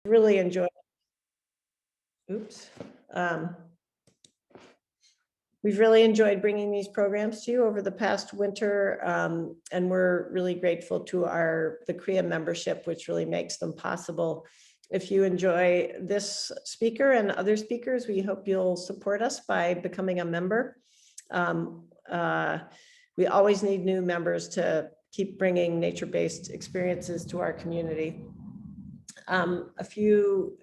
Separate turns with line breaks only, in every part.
really enjoyed. Oops. We've really enjoyed bringing these programs to you over the past winter, and we're really grateful to the CREA membership, which really makes them possible. If you enjoy this speaker and other speakers, we hope you'll support us by becoming a member. We always need new members to keep bringing nature-based experiences to our community. A few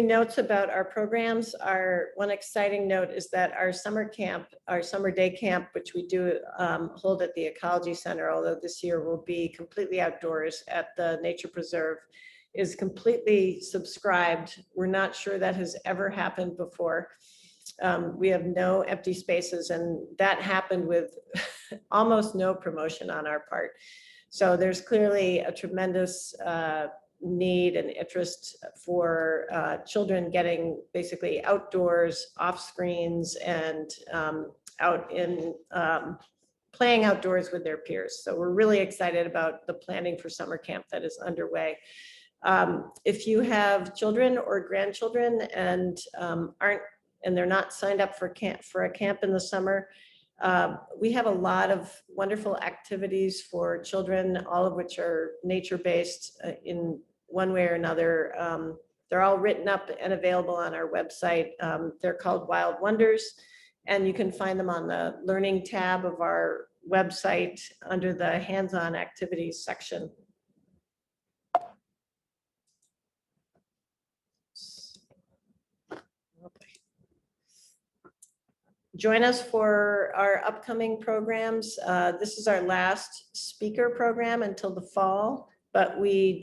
notes about our programs. One exciting note is that our summer camp, our summer day camp, which we do hold at the Ecology Center, although this year will be completely outdoors at the Nature Preserve, is completely subscribed. We're not sure that has ever happened before. We have no empty spaces, and that happened with almost no promotion on our part. So there's clearly a tremendous need and interest for children getting basically outdoors, off screens, and out in playing outdoors with their peers. So we're really excited about the planning for summer camp that is underway. If you have children or grandchildren and they're not signed up for a camp in the summer, we have a lot of wonderful activities for children, all of which are nature-based in one way or another. They're all written up and available on our website. They're called Wild Wonders, and you can find them on the Learning tab of our website under the Hands-on Activities section. Join us for our upcoming programs. This is our last speaker program until the fall, but we've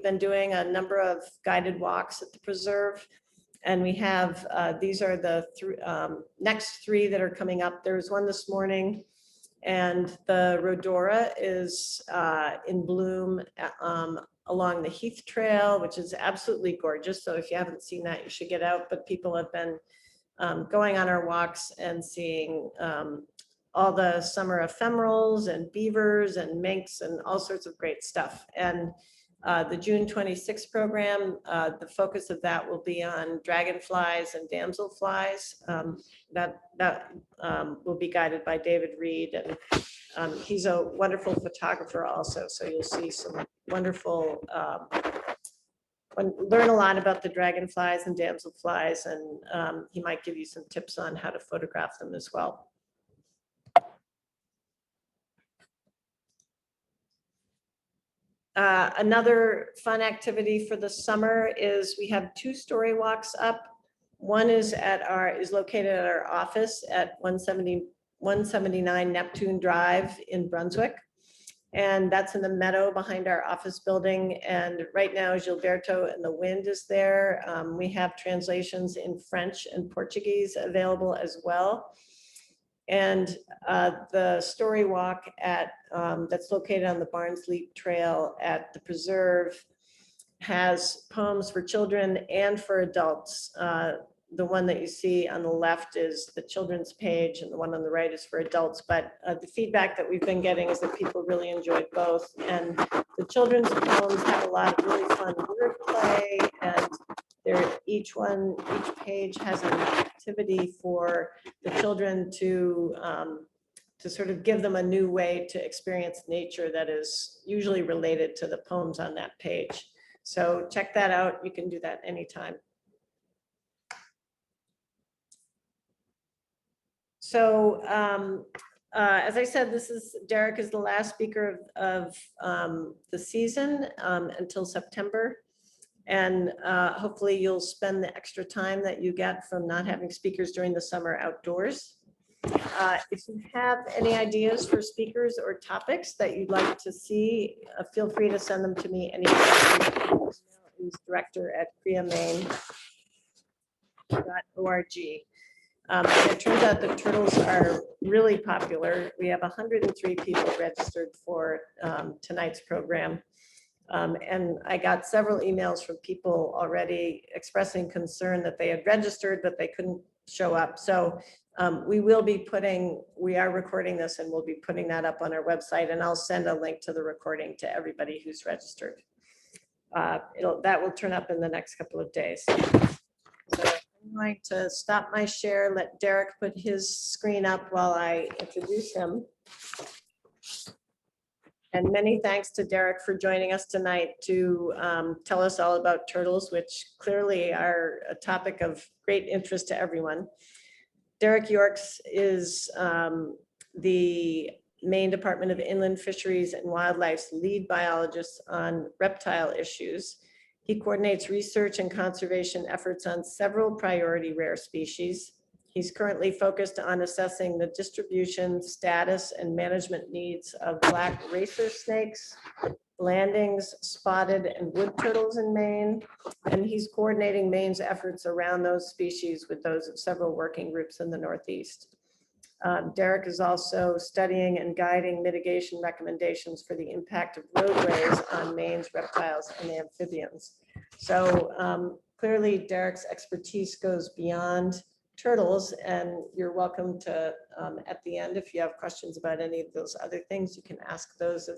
been doing a number of guided walks at the preserve, and we have, these are the next three that are coming up. There was one this morning, and the Rhodora is in bloom along the Heath Trail, which is absolutely gorgeous. So if you haven't seen that, you should get out, but people have been going on our walks and seeing all the summer ephemerals and beavers and minks and all sorts of great stuff. And the June 26th program, the focus of that will be on dragonflies and damselflies. That will be guided by David Reed, and he's a wonderful photographer also. So you'll see some wonderful learn a lot about the dragonflies and damselflies, and he might give you some tips on how to photograph them as well. Another fun activity for the summer is we have 2 story walks up. One is located at our office at 179 Neptune Drive in Brunswick. And that's in the meadow behind our office building. And right now, Gilberto and the Wind is there. We have translations in French and Portuguese available as well. And the story walk that's located on the Barnes-Leap Trail at the preserve has poems for children and for adults. The one that you see on the left is the children's page, and the one on the right is for adults. But the feedback that we've been getting is that people really enjoyed both. And the children's poems have a lot of really fun wordplay, and each page has an activity for the children to sort of give them a new way to experience nature that is usually related to the poems on that page. So check that out. You can do that anytime. So as I said, Derek is the last speaker of the season until September. And hopefully you'll spend the extra time that you get from not having speakers during the summer outdoors. If you have any ideas for speakers or topics that you'd like to see, feel free to send them to me anytime. Is director@creamaine.org. And it turns out the turtles are really popular. We have 103 people registered for tonight's program. And I got several emails from people already expressing concern that they had registered, but they couldn't show up. So we are recording this and we'll be putting that up on our website, and I'll send a link to the recording to everybody who's registered. That will turn up in the next couple of days. So I'm going to stop my share, let Derek put his screen up while I introduce him. And many thanks to Derek for joining us tonight to tell us all about turtles, which clearly are a topic of great interest to everyone. Derek Yorks is the Maine Department of Inland Fisheries and Wildlife's lead biologist on reptile issues. He coordinates research and conservation efforts on several priority rare species. He's currently focused on assessing the distribution, status, and management needs of black racer snakes, blandings, spotted, and wood turtles in Maine. And he's coordinating Maine's efforts around those species with those of several working groups in the Northeast. Derek is also studying and guiding mitigation recommendations for the impact of roadways on Maine's reptiles and amphibians. So clearly Derek's expertise goes beyond turtles, and you're welcome to, at the end, if you have questions about any of those other things, you can ask those of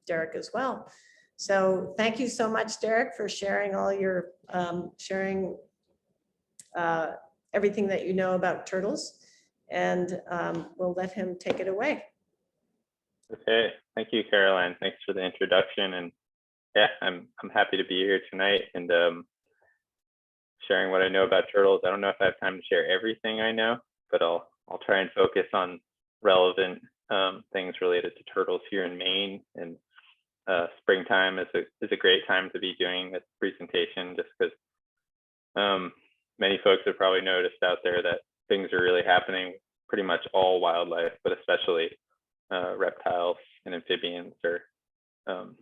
Derek as well. So thank you so much, Derek, for sharing all your, everything that you know about turtles, and we'll let him take it away.
Okay, thank you, Caroline. Thanks for the introduction, and yeah, I'm happy to be here tonight and sharing what I know about turtles. I don't know if I have time to share everything I know, but I'll try and focus on relevant things related to turtles here in Maine. And springtime is a great time to be doing this presentation, just because many folks have probably noticed out there that things are really happening pretty much all wildlife, but especially reptiles and amphibians.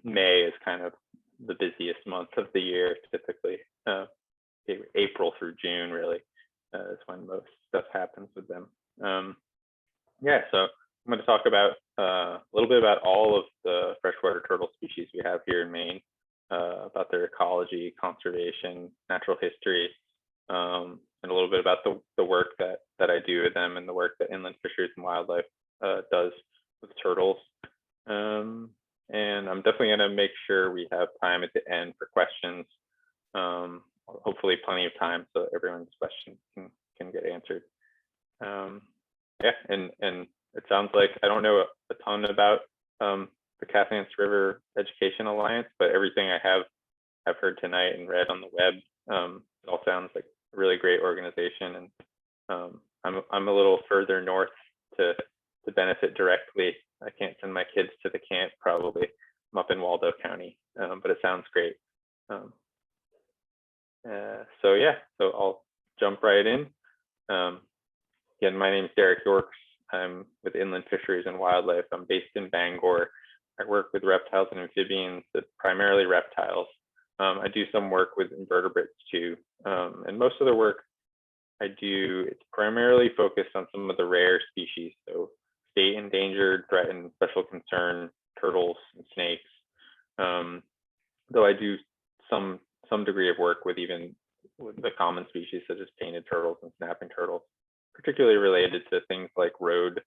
May is kind of the busiest month of the year, typically. April through June really is when most stuff happens with them. Yeah, so I'm going to talk about a little bit about all of the freshwater turtle species we have here in Maine, about their ecology, conservation, natural history, and a little bit about the work that I do with them and the work that Inland Fisheries and Wildlife does with turtles. And I'm definitely going to make sure we have time at the end for questions. Hopefully plenty of time so everyone's questions can get answered. Yeah, and it sounds like I don't know a ton about the Cathants River Education Alliance, but everything I have heard tonight and read on the web, it all sounds like a really great organization. And I'm a little further north to benefit directly. I can't send my kids to the camp probably. I'm up in Waldo County, but it sounds great. So yeah, so I'll jump right in. Again, my name is Derek Yorks. I'm with Inland Fisheries and Wildlife. I'm based in Bangor. I work with reptiles and amphibians, but primarily reptiles. I do some work with invertebrates too. And most of the work I do, it's primarily focused on some of the rare species. So state endangered, threatened, special concern, turtles and snakes. Though I do some degree of work with the common species such as painted turtles and snapping turtles, particularly related to things like road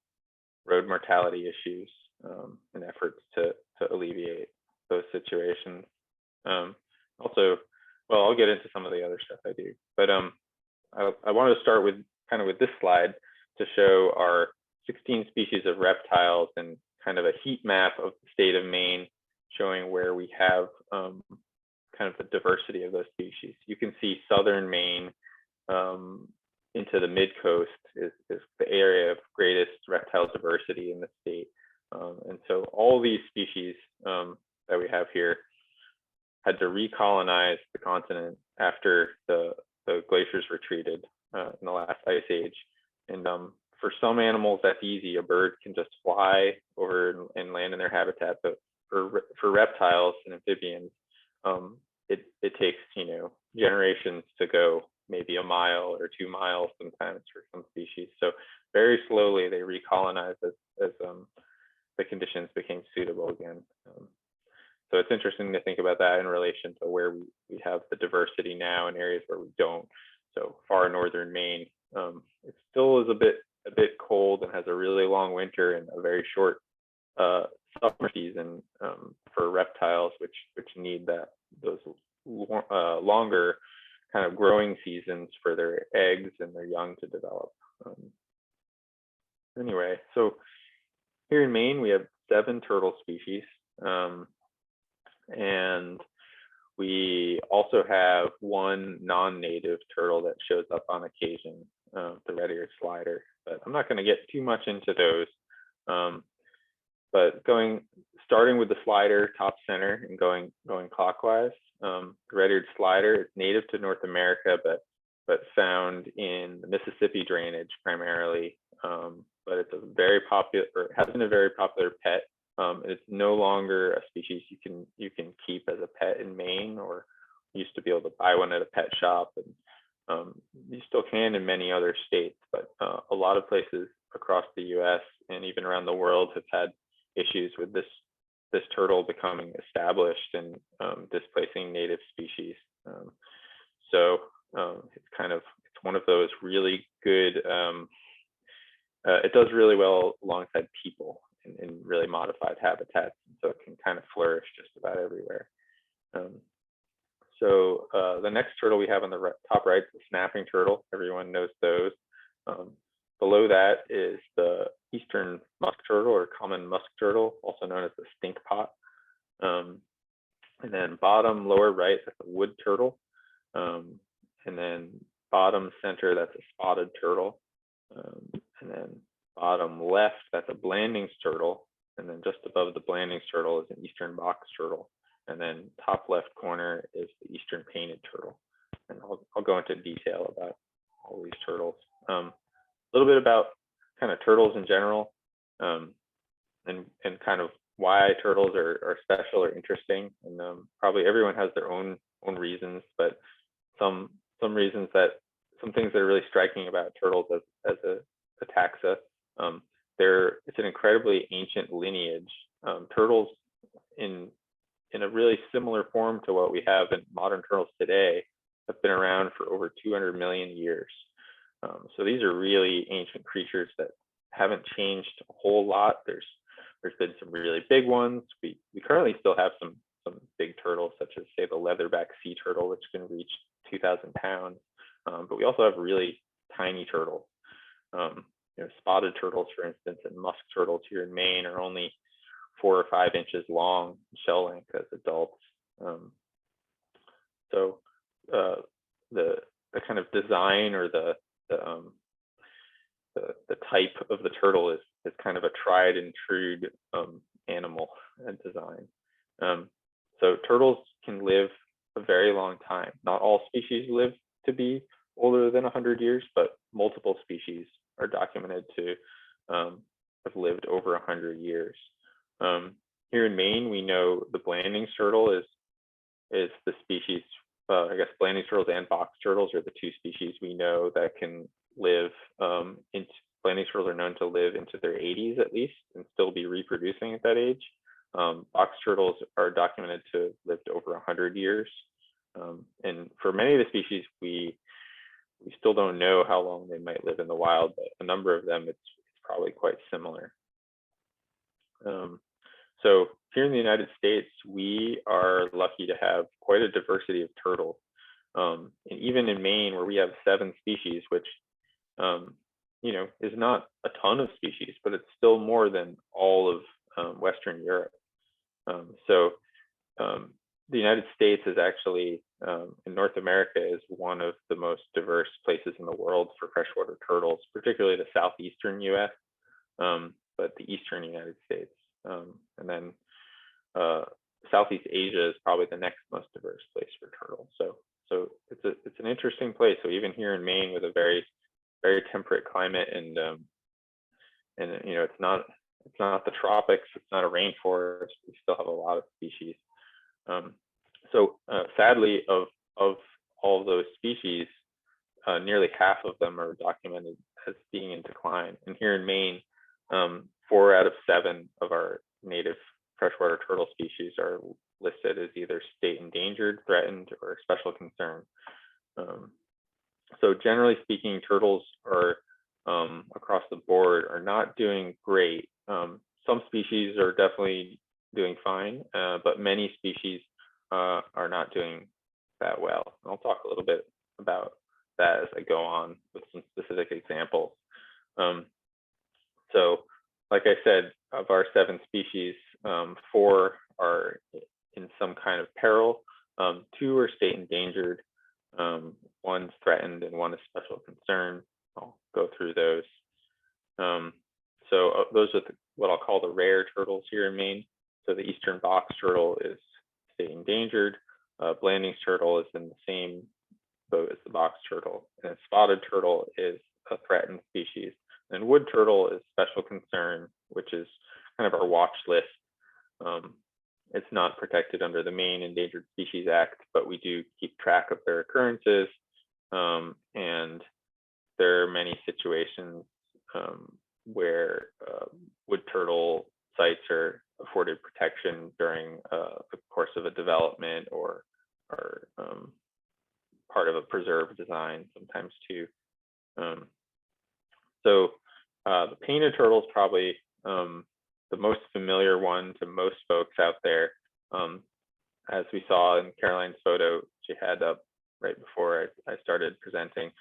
mortality issues and efforts to alleviate those situations. Also, well, I'll get into some of the other stuff I do, but I wanted to start with this slide to show our 16 species of reptiles and kind of a heat map of the state of Maine, showing where we have kind of the diversity of those species. You can see southern Maine into the mid-coast is the area of greatest reptile diversity in the state. And so all these species that we have here had to recolonize the continent after the glaciers retreated in the last ice age. And for some animals, that's easy. A bird can just fly over and land in their habitat. But for reptiles and amphibians, it takes, generations to go maybe a mile or 2 miles sometimes for some species. So very slowly they recolonized as the conditions became suitable again. So it's interesting to think about that in relation to where we have the diversity now in areas where we don't. So far northern Maine, It still is a bit cold and has a really long winter and a very short summer season for reptiles, which need those longer kind of growing seasons for their eggs and their young to develop. Anyway, so here in Maine, we have 7 turtle species, and we also have 1 non-native turtle that shows up on occasion, the red-eared slider. But I'm not going to get too much into those. But starting with the slider top center and going clockwise, the red-eared slider is native to North America, but found in the Mississippi drainage primarily. But it's a very popular, or has been a very popular pet. It's no longer a species you can keep as a pet in Maine, or used to be able to buy one at a pet shop, and you still can in many other states. But a lot of places across the U.S. and even around the world have had issues with this turtle becoming established and displacing native species. So it's one of those really good. It does really well alongside people in really modified habitats, so it can kind of flourish just about everywhere. So the next turtle we have on the top right is the snapping turtle. Everyone knows those. Below that is the eastern musk turtle, or common musk turtle, also known as the stink pot. And then bottom lower right, that's a wood turtle. And then bottom center, that's a spotted turtle. And then bottom left, that's a Blandings turtle. And then just above the Blandings turtle is an eastern box turtle. And then top left corner is the eastern painted turtle. And I'll go into detail about all these turtles. A little bit about kind of turtles in general, and kind of why turtles are special or interesting. And probably everyone has their own reasons, but some things that are really striking about turtles as a taxa. It's an incredibly ancient lineage. Turtles in a really similar form to what we have in modern turtles today have been around for over 200 million years. So these are really ancient creatures that haven't changed a whole lot. There's been some really big ones. We currently still have some big turtles, such as say the leatherback sea turtle, which can reach 2,000 pounds. But we also have really tiny turtles. Spotted turtles, for instance, and musk turtles here in Maine are only 4 or 5 inches long shell length as adults. So the kind of design, or the type of the turtle is kind of a tried and true animal and design. So turtles can live a very long time. Not all species live to be older than 100 years, but multiple species are documented to have lived over 100 years. Here in Maine, we know the Blandings turtle is the species. I guess Blandings turtles and box turtles are the 2 species we know that can live. Blandings turtles are known to live into their 80s at least and still be reproducing at that age. Box turtles are documented to have lived over 100 years. And for many of the species, we still don't know how long they might live in the wild, but a number of them, it's probably quite similar. So here in the United States, we are lucky to have quite a diversity of turtles. And even in Maine, where we have 7 species, which is not a ton of species, but it's still more than all of Western Europe. So the United States is actually, in North America, is one of the most diverse places in the world for freshwater turtles, particularly the southeastern US, but the eastern United States. And then Southeast Asia is probably the next most diverse place for turtles. So it's an interesting place. So even here in Maine, with a very, very temperate climate, and it's not the tropics, it's not a rainforest, we still have a lot of species. So sadly, of all of those species, nearly half of them are documented as being in decline. And here in Maine, 4 out of 7 of our native freshwater turtle species are listed as either state endangered, threatened, or special concern. So generally speaking, turtles are across the board are not doing great. Some species are definitely doing fine, but many species are not doing that well. And I'll talk a little bit about that as I go on with some specific examples. So like I said, of our 7 species, 4 are in some kind of peril. 2 are state endangered. 1's threatened and 1 is special concern. I'll go through those. So those are what I'll call the rare turtles here in Maine. So the eastern box turtle is state endangered. Blanding's turtle is in the same boat as the box turtle, and spotted turtle is a threatened species. And wood turtle is special concern, which is kind of our watch list. It's not protected under the Maine Endangered Species Act, but we do keep track of their occurrences. And there are many situations where wood turtle sites are afforded protection during the course of a development or part of a preserve design sometimes too. So the painted turtle is probably the most familiar one to most folks out there. As we saw in Caroline's photo she had up right before I started presenting,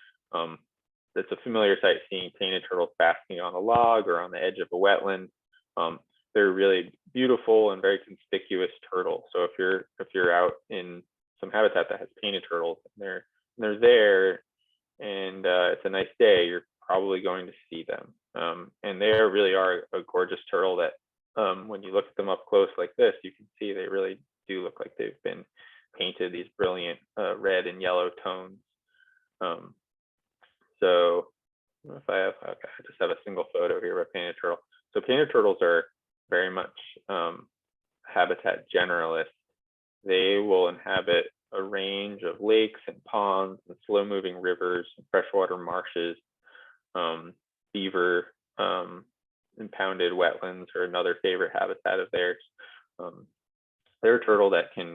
it's a familiar sight seeing painted turtles basking on a log or on the edge of a wetland. They're really beautiful and very conspicuous turtles. So if you're out in some habitat that has painted turtles and they're there and it's a nice day, you're probably going to see them. And they really are a gorgeous turtle that when you look at them up close like this, you can see they really do look like they've been painted these brilliant red and yellow tones. So if I just have a single photo here of a painted turtle. So painted turtles are very much habitat generalists. They will inhabit a range of lakes and ponds and slow-moving rivers and freshwater marshes. Beaver, impounded wetlands are another favorite habitat of theirs. They're a turtle that can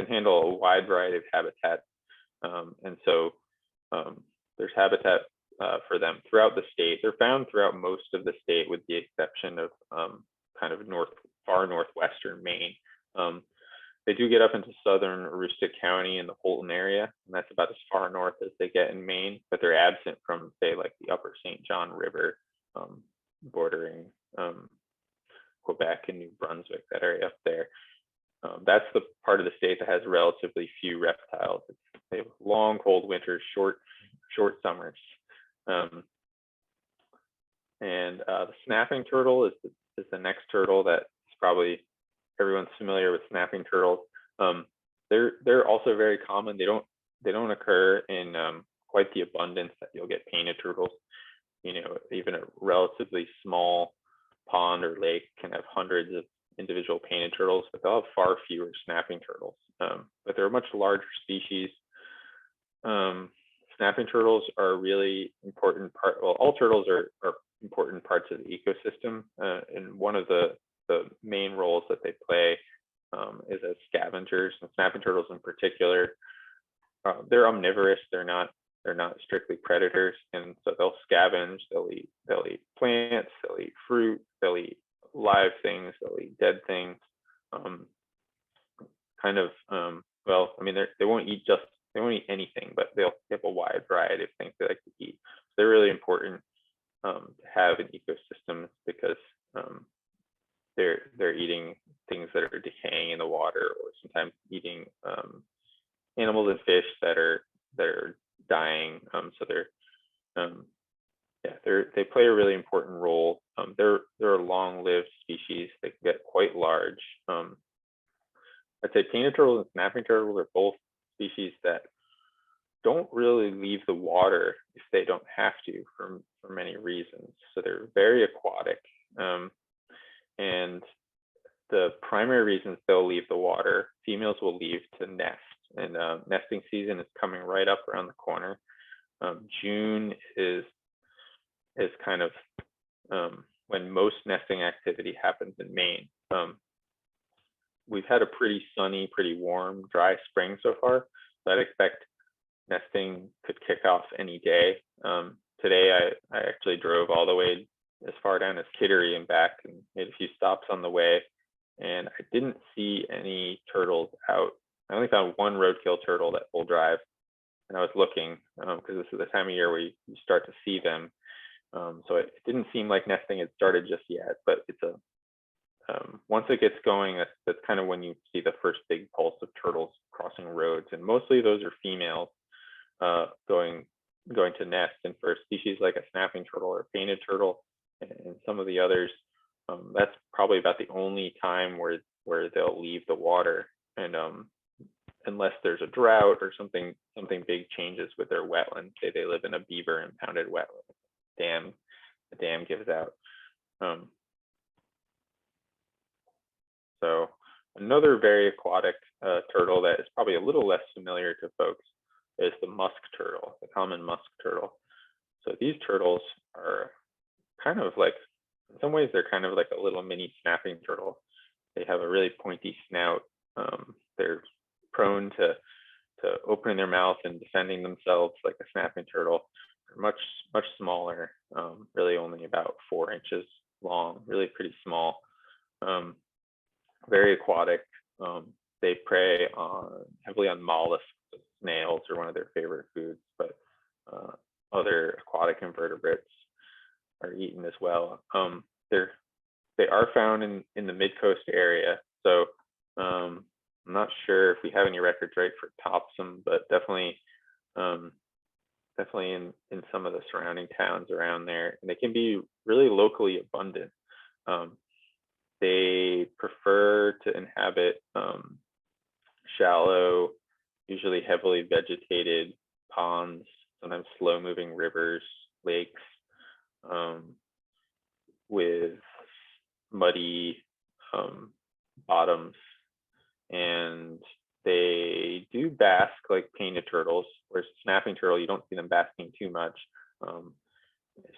handle a wide variety of habitats, and so there's habitat for them throughout the state. They're found throughout most of the state, with the exception of kind of far northwestern Maine. They do get up into southern Aroostook County in the Holton area, and that's about as far north as they get in Maine, but they're absent from, say, like the upper St. John River, bordering Quebec and New Brunswick, that area up there. That's the part of the state that has relatively few reptiles. They have long, cold winters, short summers. And the snapping turtle is the next turtle that is probably everyone's familiar with snapping turtles. They're also very common. They don't occur in quite the abundance that you'll get painted turtles. Even a relatively small pond or lake can have hundreds of individual painted turtles, but they'll have far fewer snapping turtles. But they're a much larger species. Snapping turtles are a really important part. Well, all turtles are important parts of the ecosystem, and one of the main roles that they play is as scavengers. And snapping turtles in particular, they're omnivorous. They're not strictly predators, and so they'll scavenge. They'll eat plants. They'll eat fruit. They'll eat live things. They'll eat dead things. They won't eat anything, but they'll have a wide variety of things they like to eat. So they're really important to have in ecosystems because they're eating things that are decaying in the water, or sometimes eating animals and fish that are dying. So they play a really important role. They're a long-lived species. They can get quite large. I'd say painted turtles and snapping turtles are both species that don't really leave the water if they don't have to for many reasons. So they're very aquatic. And the primary reasons they'll leave the water, females will leave to nest, and nesting season is coming right up around the corner. June is kind of when most nesting activity happens in Maine. We've had a pretty sunny, pretty warm, dry spring so far, so I'd expect nesting could kick off any day. Today, I actually drove all the way as far down as Kittery and back and made a few stops on the way, and I didn't see any turtles out. I only found one roadkill turtle at full drive, and I was looking because this is the time of year where you start to see them. So it didn't seem like nesting had started just yet, but it's a once it gets going, that's kind of when you see the first big pulse of turtles crossing roads, and mostly those are females going to nest. And for a species like a snapping turtle or painted turtle and some of the others, that's probably about the only time where they'll leave the water. And unless there's a drought or something big changes with their wetland, say they live in a beaver impounded wetland, the dam gives out. So another very aquatic turtle that is probably a little less familiar to folks is the musk turtle, the common musk turtle. So these turtles are kind of like, in some ways, they're kind of like a little mini snapping turtle. They have a really pointy snout. They're prone to opening their mouth and defending themselves like a snapping turtle. They're much smaller, really only about 4 inches long, really pretty small. Very aquatic. They prey heavily on mollusks. Snails are one of their favorite foods, but other aquatic invertebrates are eaten as well. They are found in the mid-coast area, so I'm not sure if we have any records right for Topsham, but definitely in some of the surrounding towns around there, and they can be really locally abundant. They prefer to inhabit shallow, usually heavily vegetated ponds, sometimes slow-moving rivers, lakes, with muddy bottoms. And they do bask like painted turtles, whereas snapping turtle, you don't see them basking too much.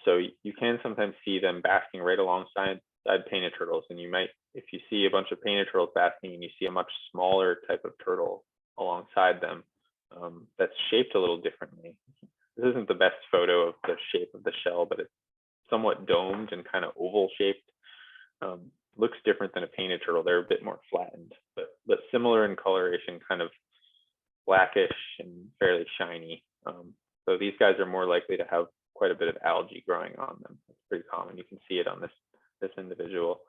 So you can sometimes see them basking right alongside painted turtles, and you might, if you see a bunch of painted turtles basking and you see a much smaller type of turtle alongside them, that's shaped a little differently. This isn't the best photo of the shape of the shell, but it's somewhat domed and kind of oval shaped. Looks different than a painted turtle. They're a bit more flattened, but similar in coloration, kind of blackish and fairly shiny. So these guys are more likely to have quite a bit of algae growing on them. It's pretty common. You can see it on this individual.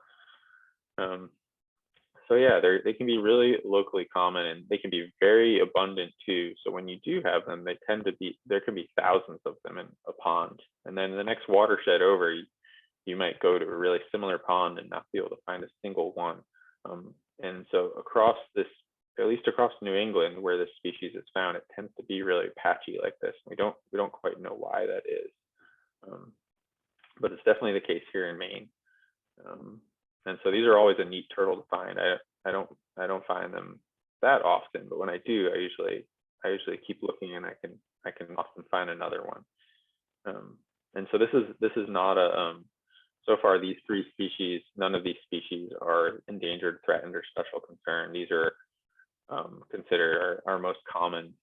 So yeah, they can be really locally common, and they can be very abundant too. So when you do have them, they tend to be, there can be thousands of them in a pond. And then the next watershed over, you might go to a really similar pond and not be able to find a single one. And so across this, at least across New England, where this species is found, it tends to be really patchy like this. We don't quite know why that is, but it's definitely the case here in Maine. And so these are always a neat turtle to find. I don't find them that often, but when I do, I usually keep looking, and I can often find another one. And so this is not a so far, these 3 species, none of these species are endangered, threatened, or special concern. These are considered our most common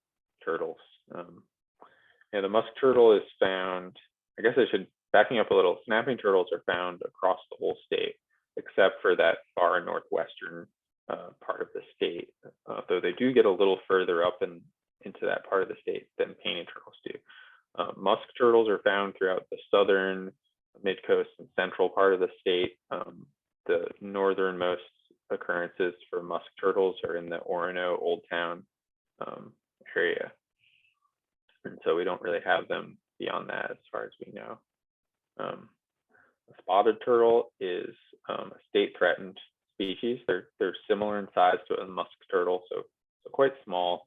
turtles. And the musk turtle is found, I guess I should, backing up a little, snapping turtles are found across the whole state, except for that far northwestern part of the state, though they do get a little further up into that part of the state than painted turtles do. Musk turtles are found throughout the southern, mid-coast, and central part of the state. The northernmost occurrences for musk turtles are in the Orono Old Town area. And so we don't really have them beyond that as far as we know. The spotted turtle is a state threatened species. They're similar in size to a musk turtle, so quite small.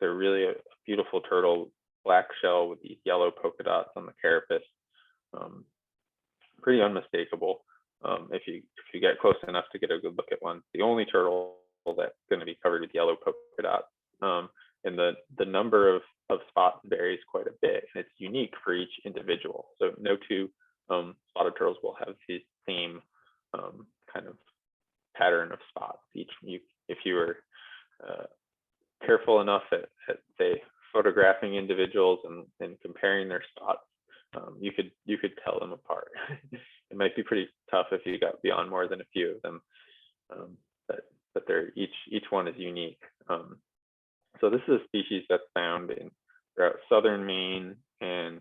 They're really a beautiful turtle, black shell with these yellow polka dots on the carapace. Pretty unmistakable if you get close enough to get a good look at one. The only turtle that's going to be covered with yellow polka dots, and the number of spots varies quite a bit, and it's unique for each individual. So no 2 spotted turtles will have the same kind of pattern of spots. If you were careful enough at say photographing individuals and comparing their spots, you could tell them apart. It might be pretty tough if you got beyond more than a few of them, but they're each one is unique. So this is a species that's found throughout southern Maine and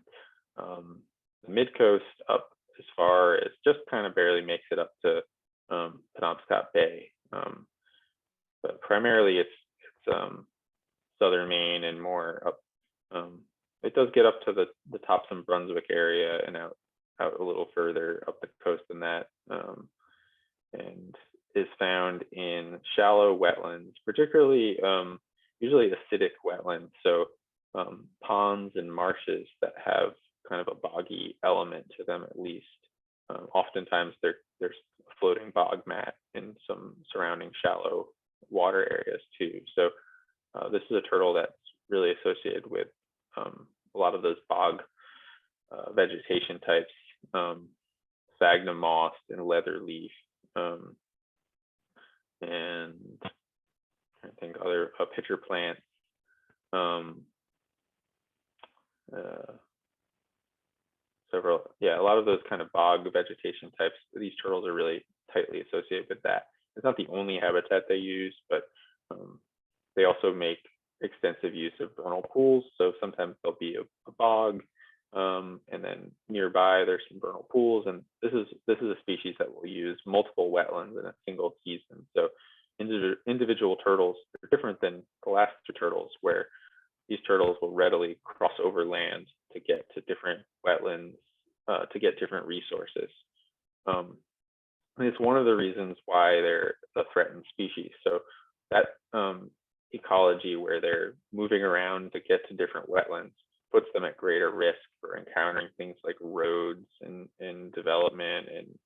the mid coast up as far as just kind of barely makes it up to Penobscot Bay. But primarily it's southern Maine and more up. It does get up to the Topsham Brunswick area and out a little further up the coast than that, and is found in shallow wetlands, particularly usually acidic wetlands. So ponds and marshes that have kind of a boggy element to them, at least. Oftentimes there's a floating bog mat in some surrounding shallow water areas too. So this is a turtle that's really associated with a lot of those bog vegetation types, sphagnum moss and leather leaf, and I think other pitcher plants. A lot of those kind of bog vegetation types, these turtles are really tightly associated with that. It's not the only habitat they use, but they also make extensive use of vernal pools. So sometimes there'll be a bog, and then nearby there's some vernal pools. And this is a species that will use multiple wetlands in a single season. So individual turtles are different than Alaska turtles, where these turtles will readily cross over land to get to different wetlands, to get different resources. And it's one of the reasons why they're a threatened species. So that ecology where they're moving around to get to different wetlands puts them at greater risk for encountering things like roads and development and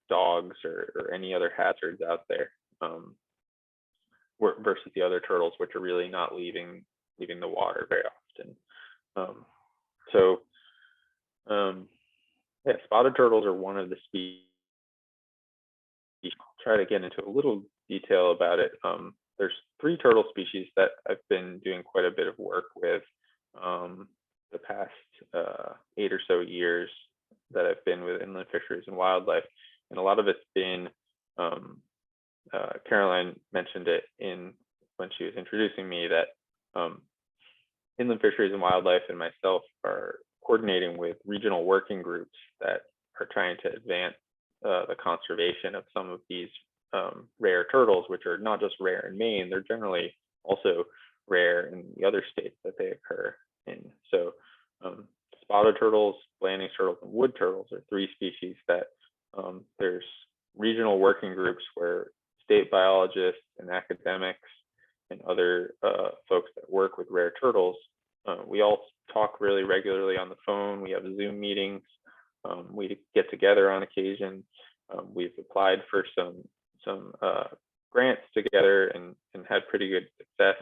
dogs or any other hazards out there, versus the other turtles, which are really not leaving the water very often. Spotted turtles are one of the species. I'll try to get into a little detail about it. There's 3 turtle species that I've been doing quite a bit of work with the past 8 or so years that I've been with inland fisheries and wildlife, and a lot of it's been Caroline mentioned it when she was introducing me, that inland fisheries and wildlife and myself are coordinating with regional working groups that are trying to advance the conservation of some of these rare turtles, which are not just rare in Maine, they're generally also rare in the other states that they occur in. So spotted turtles, Blanding's turtles, and wood turtles are 3 species that there's regional working groups where state biologists and academics and other folks that work with rare turtles, we all talk really regularly on the phone. We have Zoom meetings. We get together on occasion. We've applied for some grants together and had pretty good success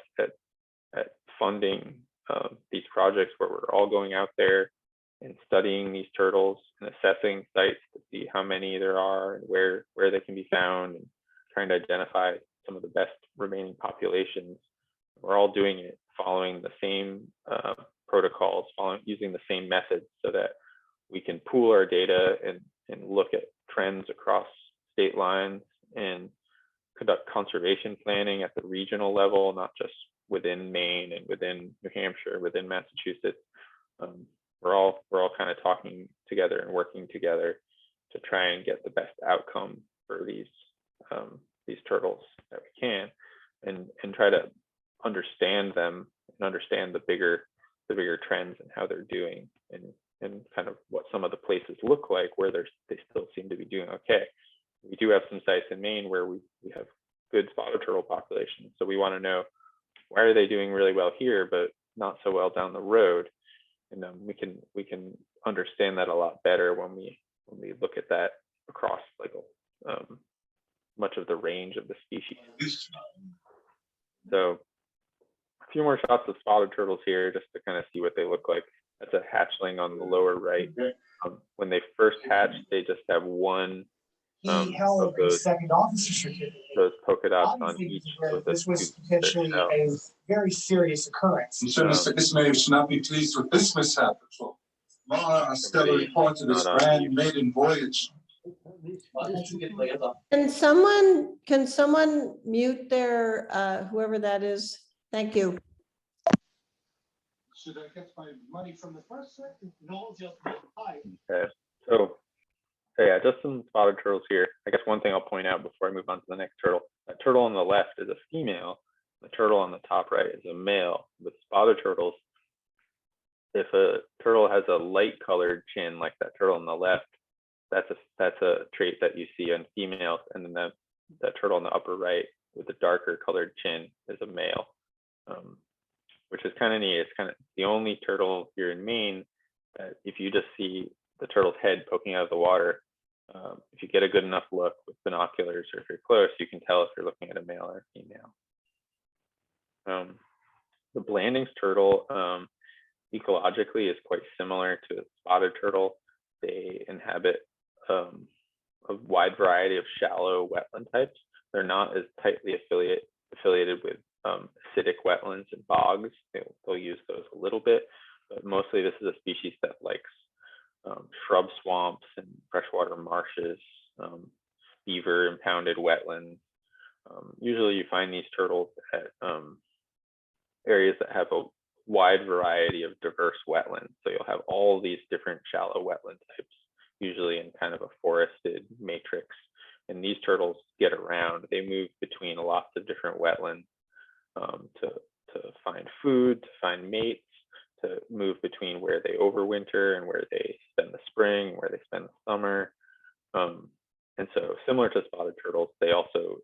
at funding these projects where we're all going out there and studying these turtles and assessing sites to see how many there are and where they can be found, and trying to identify some of the best remaining populations. We're all doing it following the same protocols, using the same methods, so that we can pool our data and look at trends across state lines and conduct conservation planning at the regional level, not just within Maine and within New Hampshire, within Massachusetts. We're all kind of talking together and working together to try and get the best outcome for these turtles that we can, and try to understand them and understand the bigger trends and how they're doing, and kind of what some of the places look like where they still seem to be doing okay. We do have some sites in Maine where we have good spotted turtle populations, so we want to know, why are they doing really well here but not so well down the road? And we can understand that a lot better when we look at that across like much of the range of the species. So a few more shots of spotted turtles here just to kind of see what they look like. That's a hatchling on the lower right. When they first hatch, they just have one
He held
of those,
a second officer certificate.
those polka dots on
Obviously,
each
because
of the
this was
scoops of their
potentially
shell.
a very serious occurrence.
I'm sure Mr. Ismail should not be pleased with this mishap. So, long stellar report of this grand maiden voyage.
Can someone mute their, whoever that is? Thank you.
Should I get my money from the first second?
No, just hi.
Okay, so yeah, just some spotted turtles here. I guess one thing I'll point out before I move on to the next turtle, that turtle on the left is a female. The turtle on the top right is a male. With spotted turtles, if a turtle has a light colored chin like that turtle on the left, that's a trait that you see in females, and then that turtle on the upper right with the darker colored chin is a male, which is kind of neat. It's kind of the only turtle here in Maine that if you just see the turtle's head poking out of the water, if you get a good enough look with binoculars or if you're close, you can tell if you're looking at a male or a female. The Blanding's turtle ecologically is quite similar to a spotted turtle. They inhabit a wide variety of shallow wetland types. They're not as tightly affiliated with acidic wetlands and bogs. They'll use those a little bit, but mostly this is a species that likes shrub swamps and freshwater marshes, beaver impounded wetlands. Usually you find these turtles at areas that have a wide variety of diverse wetlands. So you'll have all these different shallow wetland types, usually in kind of a forested matrix. And these turtles get around. They move between lots of different wetlands to find food, to find mates, to move between where they overwinter and where they spend the spring, where they spend the summer. And so similar to spotted turtles, they also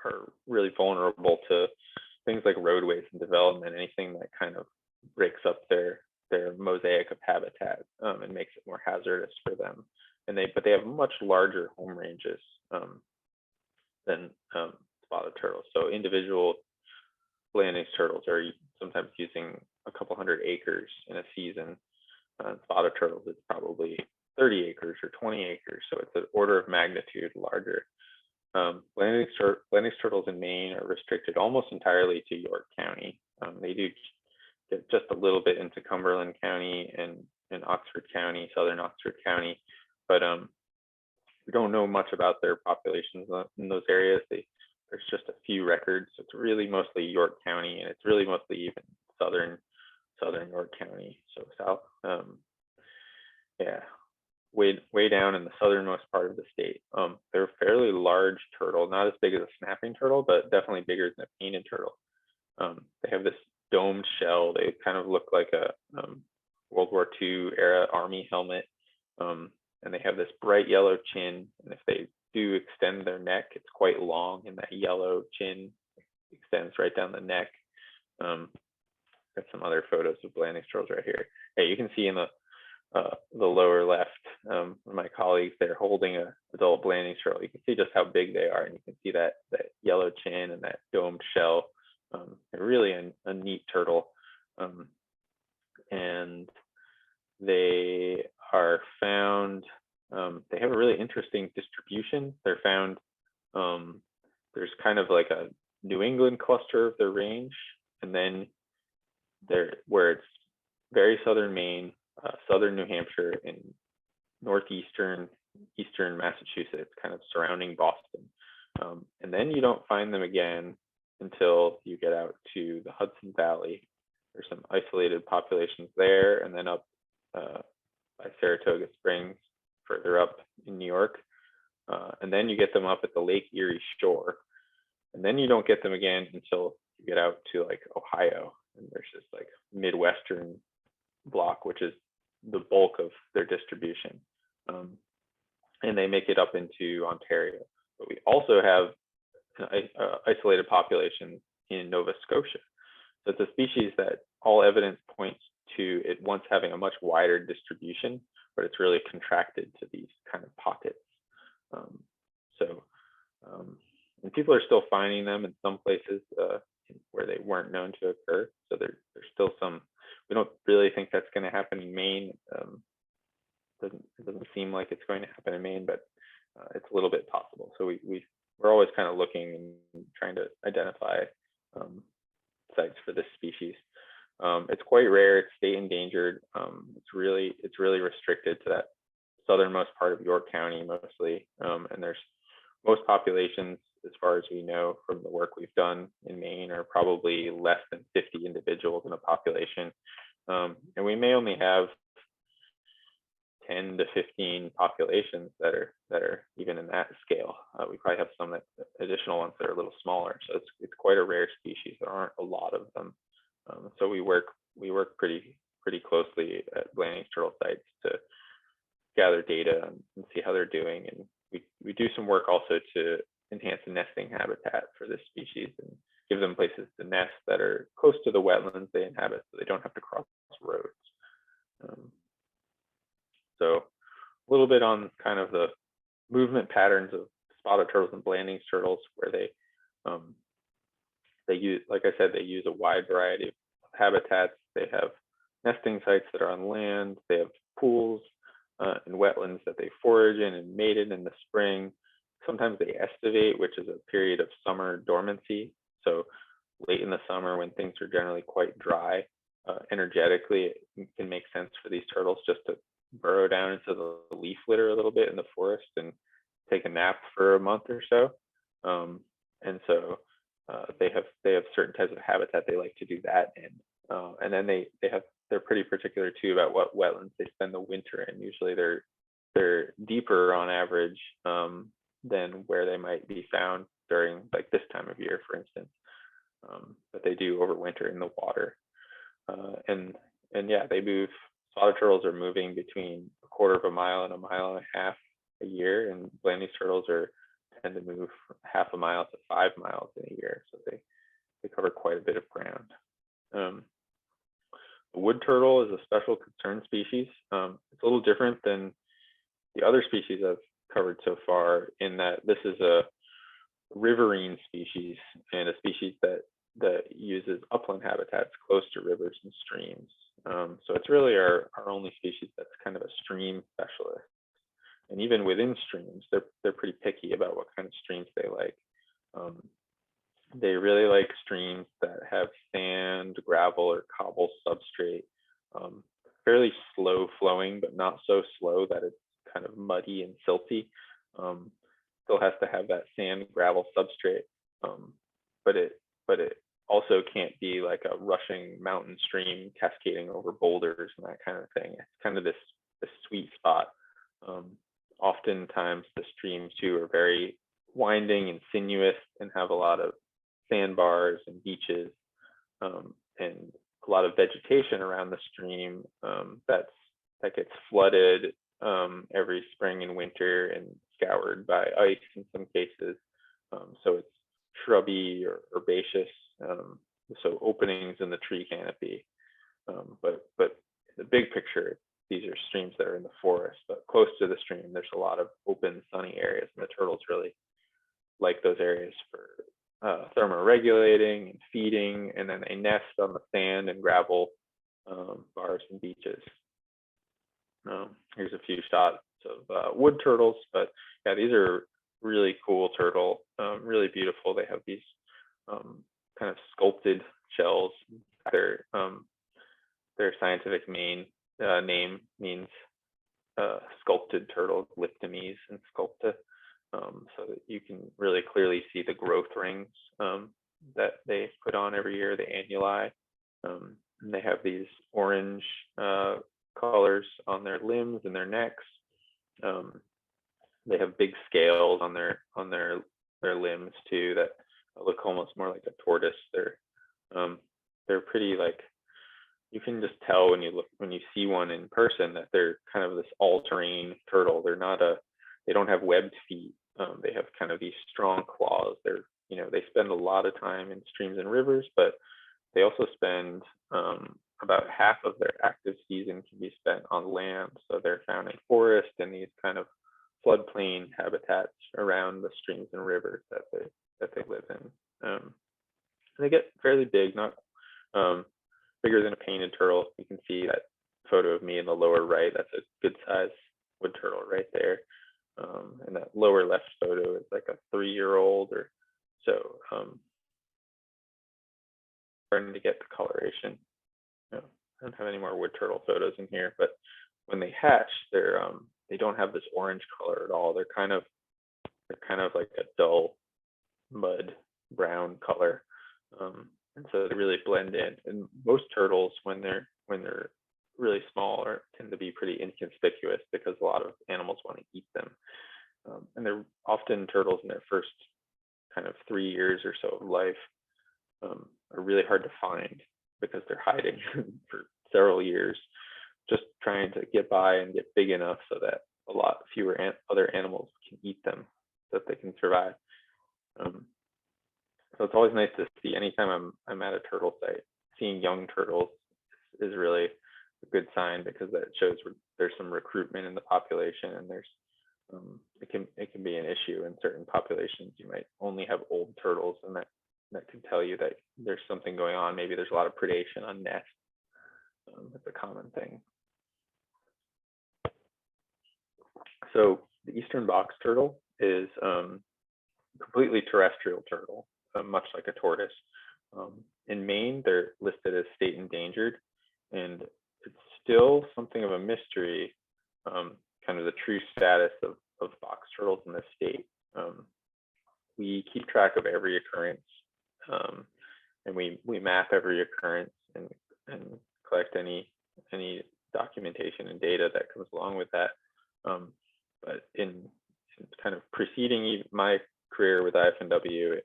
are really vulnerable to things like roadways and development, anything that kind of breaks up their mosaic of habitat and makes it more hazardous for them. But they have much larger home ranges than spotted turtles. So individual Blanding's turtles are sometimes using a couple hundred acres in a season. Spotted turtles, it's probably 30 acres or 20 acres. So it's an order of magnitude larger. Blanding's turtles in Maine are restricted almost entirely to York County. They do get just a little bit into Cumberland County and Oxford County, southern Oxford County, but we don't know much about their populations in those areas. There's just a few records. It's really mostly York County, and it's really mostly even southern York County, so south. Yeah. Way down in the southernmost part of the state. They're a fairly large turtle, not as big as a snapping turtle, but definitely bigger than a painted turtle. They have this domed shell. They kind of look like a World War II era army helmet. And they have this bright yellow chin. And if they do extend their neck, it's quite long, and that yellow chin extends right down the neck. Got some other photos of Blanding's turtles right here. Hey, you can see in the lower left, my colleagues, they're holding an adult Blanding's turtle. You can see just how big they are, and you can see that yellow chin and that domed shell. They're really a neat turtle, and they are found. They have a really interesting distribution. They're found. There's kind of like a New England cluster of their range, and then where it's very southern Maine, southern New Hampshire, and eastern Massachusetts, kind of surrounding Boston. And then you don't find them again until you get out to the Hudson Valley. There's some isolated populations there, and then up by Saratoga Springs, further up in New York. And then you get them up at the Lake Erie shore. And then you don't get them again until you get out to like Ohio. And there's this like Midwestern block, which is the bulk of their distribution. And they make it up into Ontario. But we also have an isolated population in Nova Scotia. So it's a species that all evidence points to it once having a much wider distribution, but it's really contracted to these kind of pockets. And people are still finding them in some places where they weren't known to occur. So there's still some. We don't really think that's going to happen in Maine. It doesn't seem like it's going to happen in Maine, but it's a little bit possible. So we're always kind of looking and trying to identify sites for this species. It's quite rare. It's state endangered. It's really restricted to that southernmost part of York County mostly. And there's most populations, as far as we know from the work we've done in Maine, are probably less than 50 individuals in a population. And we may only have 10 to 15 populations that are even in that scale. We probably have some additional ones that are a little smaller. So it's quite a rare species. There aren't a lot of them. So we work pretty closely at Blanding's turtle sites to gather data and see how they're doing. And we do some work also to enhance the nesting habitat for this species and give them places to nest that are close to the wetlands they inhabit, so they don't have to cross roads. So a little bit on kind of the movement patterns of spotted turtles and Blanding's turtles, where they use, like I said, they use a wide variety of habitats. They have nesting sites that are on land. They have pools and wetlands that they forage in and mate in the spring. Sometimes they estivate, which is a period of summer dormancy. So late in the summer, when things are generally quite dry, energetically, it can make sense for these turtles just to burrow down into the leaf litter a little bit in the forest and take a nap for a month or so. And so they have certain types of habitat they like to do that in. And then they're pretty particular too about what wetlands they spend the winter in. Usually they're deeper on average than where they might be found during like this time of year, for instance. But they do overwinter in the water. And yeah, they move. Spotted turtles are moving between 1/4 mile and 1.5 miles a year, and Blanding's turtles tend to move 0.5 mile to 5 miles in a year. So they cover quite a bit of ground. The wood turtle is a special concern species. It's a little different than the other species I've covered so far, in that this is a riverine species and a species that uses upland habitats close to rivers and streams. So it's really our only species that's kind of a stream specialist. And even within streams, they're pretty picky about what kind of streams they like. They really like streams that have sand, gravel, or cobble substrate. Fairly slow flowing, but not so slow that it's kind of muddy and silty. Still has to have that sand, gravel substrate, but it also can't be like a rushing mountain stream cascading over boulders and that kind of thing. It's kind of this sweet spot. Oftentimes the streams too are very winding and sinuous and have a lot of sandbars and beaches, and a lot of vegetation around the stream that gets flooded every spring and winter and scoured by ice in some cases. So it's shrubby or herbaceous, so openings in the tree canopy. But the big picture, these are streams that are in the forest, but close to the stream, there's a lot of open, sunny areas, and the turtles really like those areas for thermoregulating and feeding, and then they nest on the sand and gravel bars and beaches. Here's a few shots of wood turtles, but yeah, these are really cool turtle, really beautiful. They have these kind of sculpted shells. Their scientific name means sculpted turtle, liptomes and sculpta. So that you can really clearly see the growth rings that they put on every year, the annuli. And they have these orange colors on their limbs and their necks. They have big scales on their limbs too that look almost more like a tortoise. They're pretty, like, you can just tell when you see one in person that they're kind of this all-terrain turtle. They don't have webbed feet. They have kind of these strong claws. They spend a lot of time in streams and rivers, but they also spend about half of their active season can be spent on land. So they're found in forest and these kind of floodplain habitats around the streams and rivers that they live in. They get fairly big, not bigger than a painted turtle. You can see that photo of me in the lower right. That's a good size wood turtle right there. And that lower left photo is like a 3-year-old or so. starting to get the coloration. I don't have any more wood turtle photos in here, but when they hatch, they don't have this orange color at all. They're kind of like a dull mud brown color, and so they really blend in. And most turtles, when they're really small, tend to be pretty inconspicuous because a lot of animals want to eat them, and they're often turtles in their first kind of 3 years or so of life are really hard to find because they're hiding for several years, just trying to get by and get big enough so that a lot fewer other animals can eat them, so that they can survive. So it's always nice to see, anytime I'm at a turtle site, seeing young turtles is really a good sign, because that shows there's some recruitment in the population, and there's it can be an issue in certain populations. You might only have old turtles, and that can tell you that there's something going on. Maybe there's a lot of predation on nests. That's a common thing. So the eastern box turtle is completely terrestrial turtle, much like a tortoise. In Maine, they're listed as state endangered, and it's still something of a mystery, kind of the true status of box turtles in this state. We keep track of every occurrence, and we map every occurrence and collect any documentation and data that comes along with that. But in kind of preceding my career with IFNW,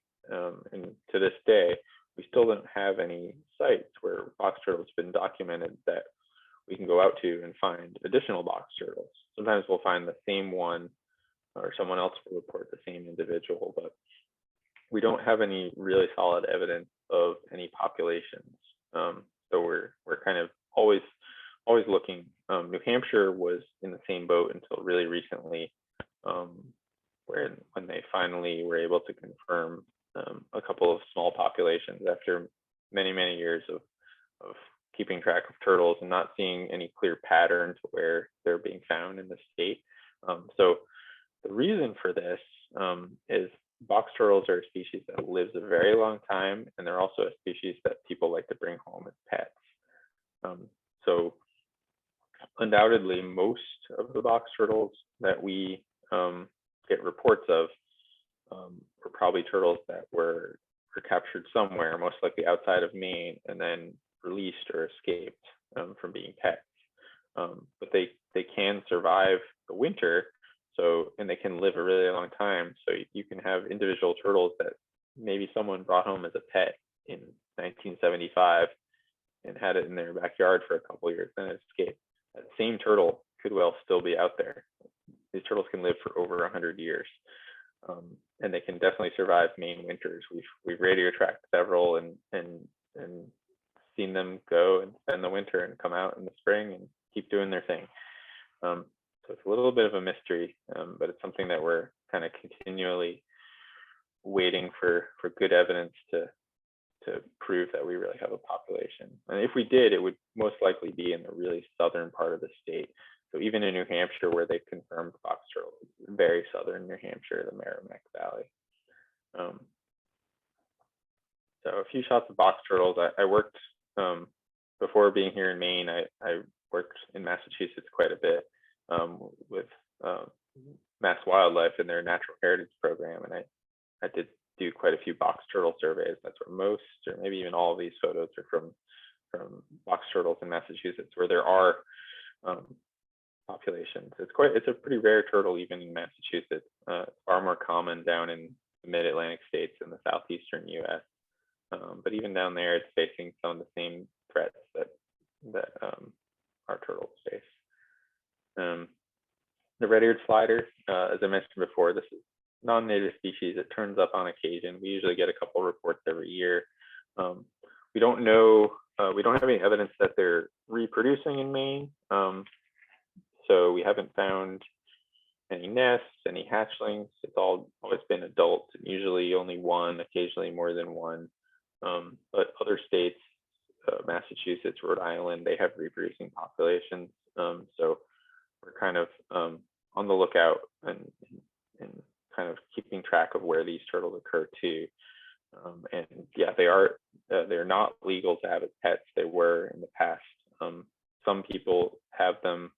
and to this day, we still don't have any sites where box turtles have been documented that we can go out to and find additional box turtles. Sometimes we'll find the same one, or someone else will report the same individual, but we don't have any really solid evidence of any populations. So we're kind of always looking. New Hampshire was in the same boat until really recently, when they finally were able to confirm a couple of small populations after many years of keeping track of turtles and not seeing any clear pattern to where they're being found in the state. So the reason for this is box turtles are a species that lives a very long time, and they're also a species that people like to bring home as pets. So undoubtedly, most of the box turtles that we get reports of were probably turtles that were captured somewhere, most likely outside of Maine, and then released or escaped from being pets. But they can survive the winter, and they can live a really long time. So you can have individual turtles that maybe someone brought home as a pet in 1975 and had it in their backyard for a couple of years, then it escaped. That same turtle could well still be out there. These turtles can live for over 100 years, and they can definitely survive Maine winters. We've radio tracked several and seen them go and spend the winter and come out in the spring and keep doing their thing. So it's a little bit of a mystery, but it's something that we're kind of continually waiting for good evidence to prove that we really have a population. And if we did, it would most likely be in the really southern part of the state. So even in New Hampshire, where they've confirmed box turtles, very southern New Hampshire, the Merrimack Valley. So a few shots of box turtles. I worked, before being here in Maine, I worked in Massachusetts quite a bit with Mass Wildlife and their natural heritage program. And I did do quite a few box turtle surveys. That's where most, or maybe even all of these photos are from box turtles in Massachusetts, where there are populations. It's a pretty rare turtle even in Massachusetts. It's far more common down in the mid-Atlantic states and the southeastern US. But even down there, it's facing some of the same threats that our turtles face. The red-eared slider, as I mentioned before, this is non-native species. It turns up on occasion. We usually get a couple reports every year. We don't know, we don't have any evidence that they're reproducing in Maine. So we haven't found any nests, any hatchlings. It's always been adults, usually only one, occasionally more than one. But other states, Massachusetts, Rhode Island, they have reproducing populations. So we're kind of on the lookout and kind of keeping track of where these turtles occur too. And yeah, they're not legal to have as pets. They were in the past. Some people have them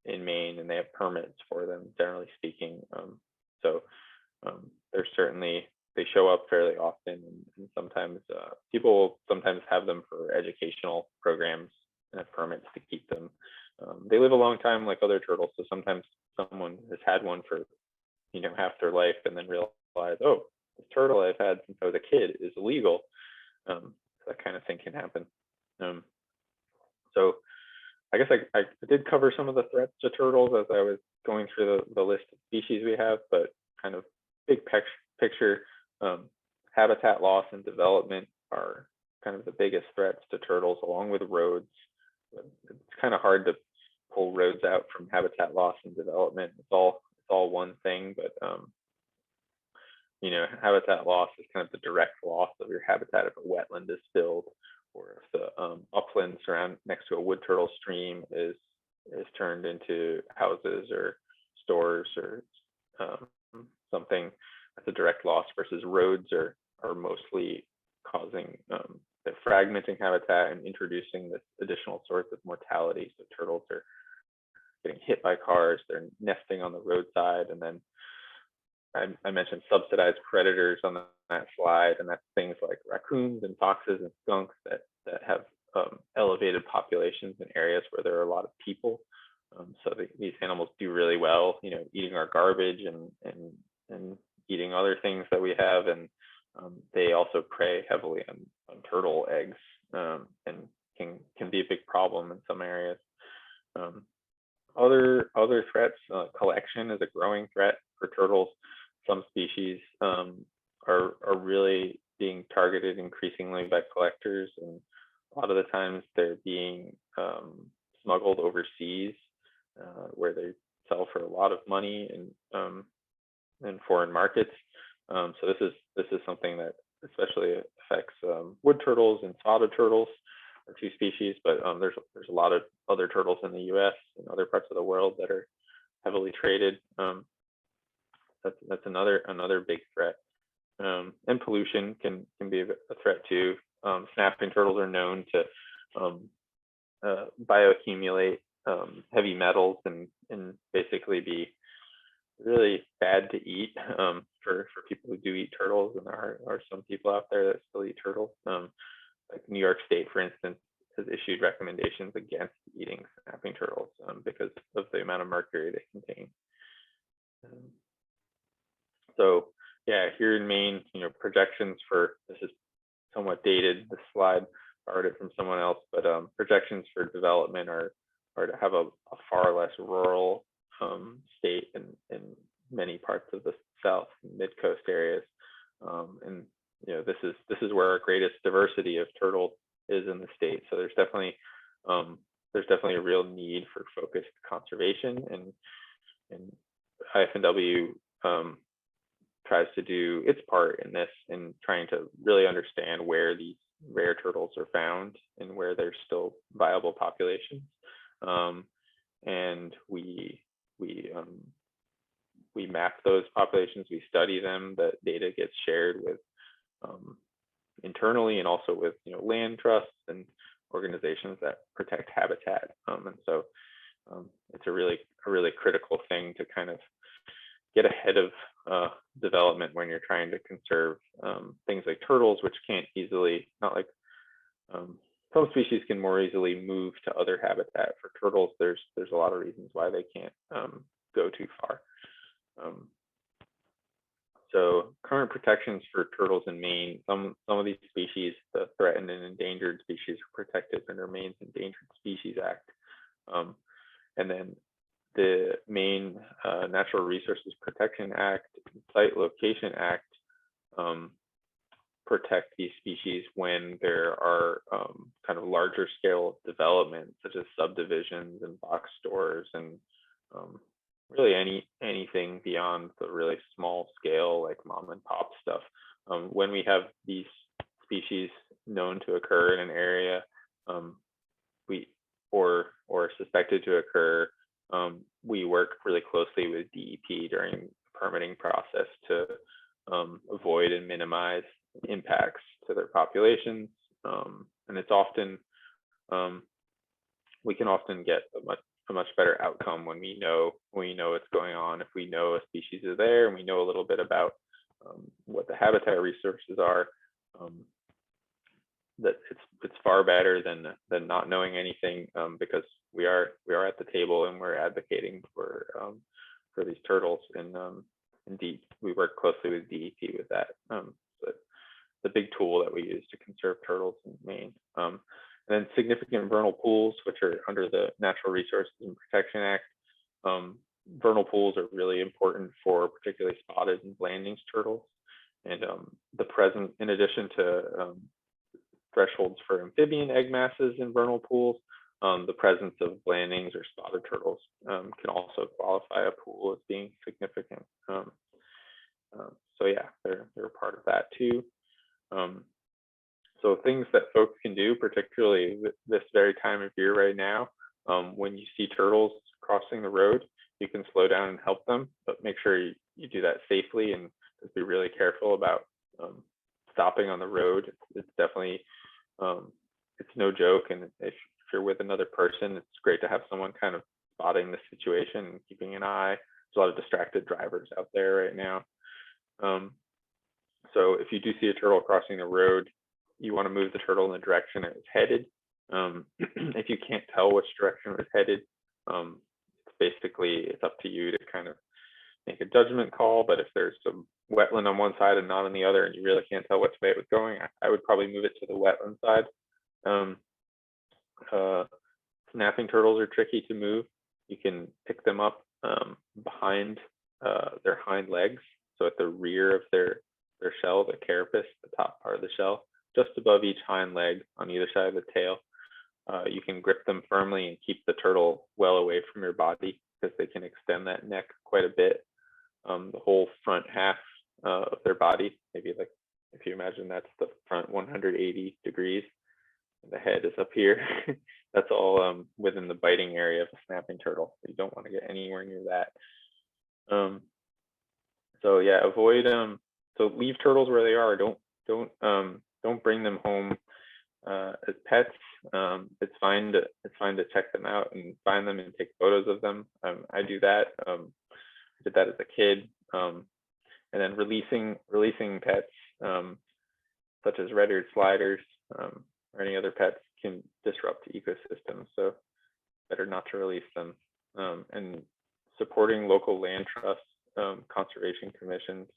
in Maine, and they have permits for them, generally speaking. So they're certainly, they show up fairly often, and sometimes people will sometimes have them for educational programs and have permits to keep them. They live a long time like other turtles, so sometimes someone has had one for half their life and then realize, oh, this turtle I've had since I was a kid is illegal. That kind of thing can happen. So I guess I did cover some of the threats to turtles as I was going through the list of species we have, but kind of big picture, habitat loss and development are kind of the biggest threats to turtles, along with roads. It's kind of hard to pull roads out from habitat loss and development. It's all one thing, but habitat loss is kind of the direct loss of your habitat if a wetland is filled, or if the upland next to a wood turtle stream is turned into houses or stores or something. That's a direct loss, versus roads are mostly causing, they're fragmenting habitat and introducing this additional source of mortality. So turtles are getting hit by cars, they're nesting on the roadside, and then I mentioned subsidized predators on that slide, and that's things like raccoons and foxes and skunks that have elevated populations in areas where there are a lot of people. So these animals do really well, eating our garbage and eating other things that we have, and they also prey heavily on turtle eggs, and can be a big problem in some areas. Other threats, collection is a growing threat for turtles. Some species are really being targeted increasingly by collectors, and a lot of the times they're being smuggled overseas, where they sell for a lot of money in foreign markets. So this is something that especially affects wood turtles and spotted turtles, are two species, but there's a lot of other turtles in the U.S. and other parts of the world that are heavily traded. That's another big threat. And pollution can be a threat too. Snapping turtles are known to bioaccumulate heavy metals and basically be really bad to eat for people who do eat turtles, and there are some people out there that still eat turtles. Like New York State, for instance, has issued recommendations against eating snapping turtles because of the amount of mercury they contain. So yeah, here in Maine, projections for, this is somewhat dated, this slide, borrowed it from someone else, but projections for development are to have a far less rural state in many parts of the south and mid-coast areas. And this is where our greatest diversity of turtles is in the state. So there's definitely a real need for focused conservation, and IFNW tries to do its part in this, in trying to really understand where these rare turtles are found and where there's still viable populations. And we map those populations, we study them, the data gets shared with internally and also with land trusts and organizations that protect habitat. And so it's a really critical thing to kind of get ahead of development when you're trying to conserve things like turtles, which can't easily, not like some species can more easily move to other habitat. For turtles, there's a lot of reasons why they can't go too far. So current protections for turtles in Maine, some of these species, the threatened and endangered species, are protected under Maine's Endangered Species Act. And then the Maine Natural Resources Protection Act, Site Location Act protect these species when there are kind of larger scale development, such as subdivisions and box stores, and really anything beyond the really small scale, like mom and pop stuff. When we have these species known to occur in an area, or suspected to occur, we work really closely with DEP during the permitting process to avoid and minimize impacts to their populations. And it's often, we can often get a much better outcome when we know what's going on. If we know a species is there and we know a little bit about what the habitat resources are, that it's far better than not knowing anything, because we are at the table and we're advocating for these turtles, and indeed we work closely with DEP with that. But the big tool that we use to conserve turtles in Maine. And then significant vernal pools, which are under the Natural Resources and Protection Act. Vernal pools are really important for particularly spotted and blandings turtles. And the present, in addition to thresholds for amphibian egg masses in vernal pools, the presence of blandings or spotted turtles can also qualify a pool as being significant. So yeah, they're a part of that too. So things that folks can do, particularly this very time of year right now, when you see turtles crossing the road, you can slow down and help them, but make sure you do that safely, and just be really careful about stopping on the road. It's definitely, it's no joke. And if you're with another person, it's great to have someone kind of spotting the situation and keeping an eye. There's a lot of distracted drivers out there right now. So if you do see a turtle crossing the road, you want to move the turtle in the direction it was headed. If you can't tell which direction it was headed, it's up to you to kind of make a judgment call. But if there's some wetland on one side and not on the other, and you really can't tell which way it was going, I would probably move it to the wetland side. Snapping turtles are tricky to move. You can pick them up behind their hind legs, so at the rear of their shell, the carapace, the top part of the shell, just above each hind leg on either side of the tail. You can grip them firmly and keep the turtle well away from your body, because they can extend that neck quite a bit. The whole front half of their body, maybe like if you imagine that's the front 180 degrees, and the head is up here. That's all within the biting area of a snapping turtle. You don't want to get anywhere near that. So yeah, avoid so leave turtles where they are. Don't bring them home as pets. It's fine to check them out and find them and take photos of them. I do that. I did that as a kid. And then releasing pets, such as red-eared sliders or any other pets, can disrupt ecosystems. So better not to release them. And supporting local land trusts, conservation commissions,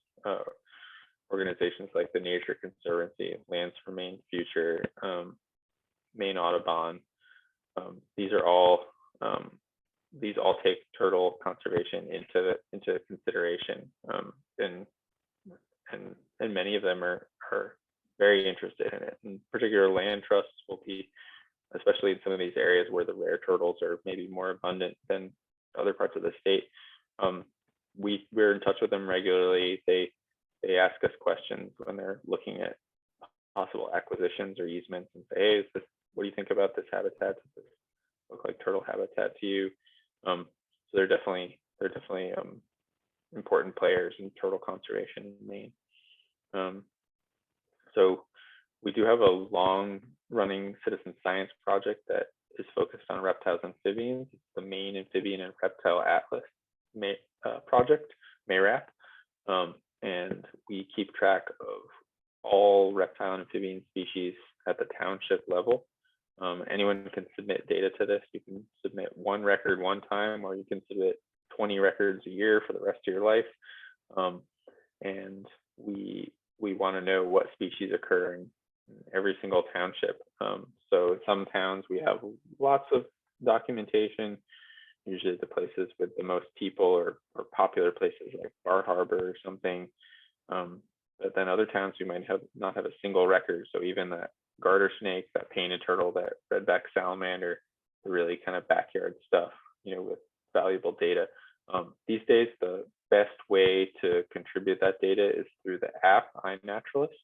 organizations like the Nature Conservancy, Lands for Maine Future, Maine Audubon. These all take turtle conservation into consideration, and many of them are very interested in it. And particular land trusts will be, especially in some of these areas where the rare turtles are maybe more abundant than other parts of the state. We're in touch with them regularly. They ask us questions when they're looking at possible acquisitions or easements, and say, hey, what do you think about this habitat? Does this look like turtle habitat to you? So they're definitely important players in turtle conservation in Maine. So we do have a long-running citizen science project that is focused on reptiles and amphibians. It's the Maine Amphibian and Reptile Atlas project, MARAP. And we keep track of all reptile and amphibian species at the township level. Anyone can submit data to this. You can submit one record one time, or you can submit 20 records a year for the rest of your life. And we want to know what species occur in every single township. So in some towns we have lots of documentation, usually the places with the most people or popular places like Bar Harbor or something. But then other towns we might not have a single record. So even that garter snake, that painted turtle, that redback salamander, the really kind of backyard stuff, with valuable data. These days, the best way to contribute that data is through the app iNaturalist.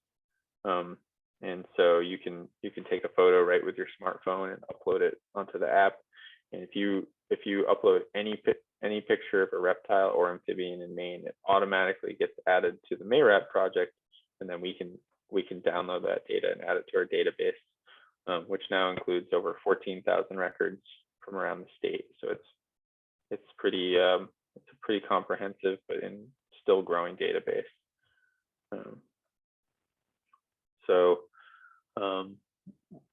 And so you can take a photo right with your smartphone and upload it onto the app. And if you upload any any picture of a reptile or amphibian in Maine, it automatically gets added to the MARAD project, and then we can download that data and add it to our database, which now includes over 14,000 records from around the state. So it's a pretty comprehensive but still growing database.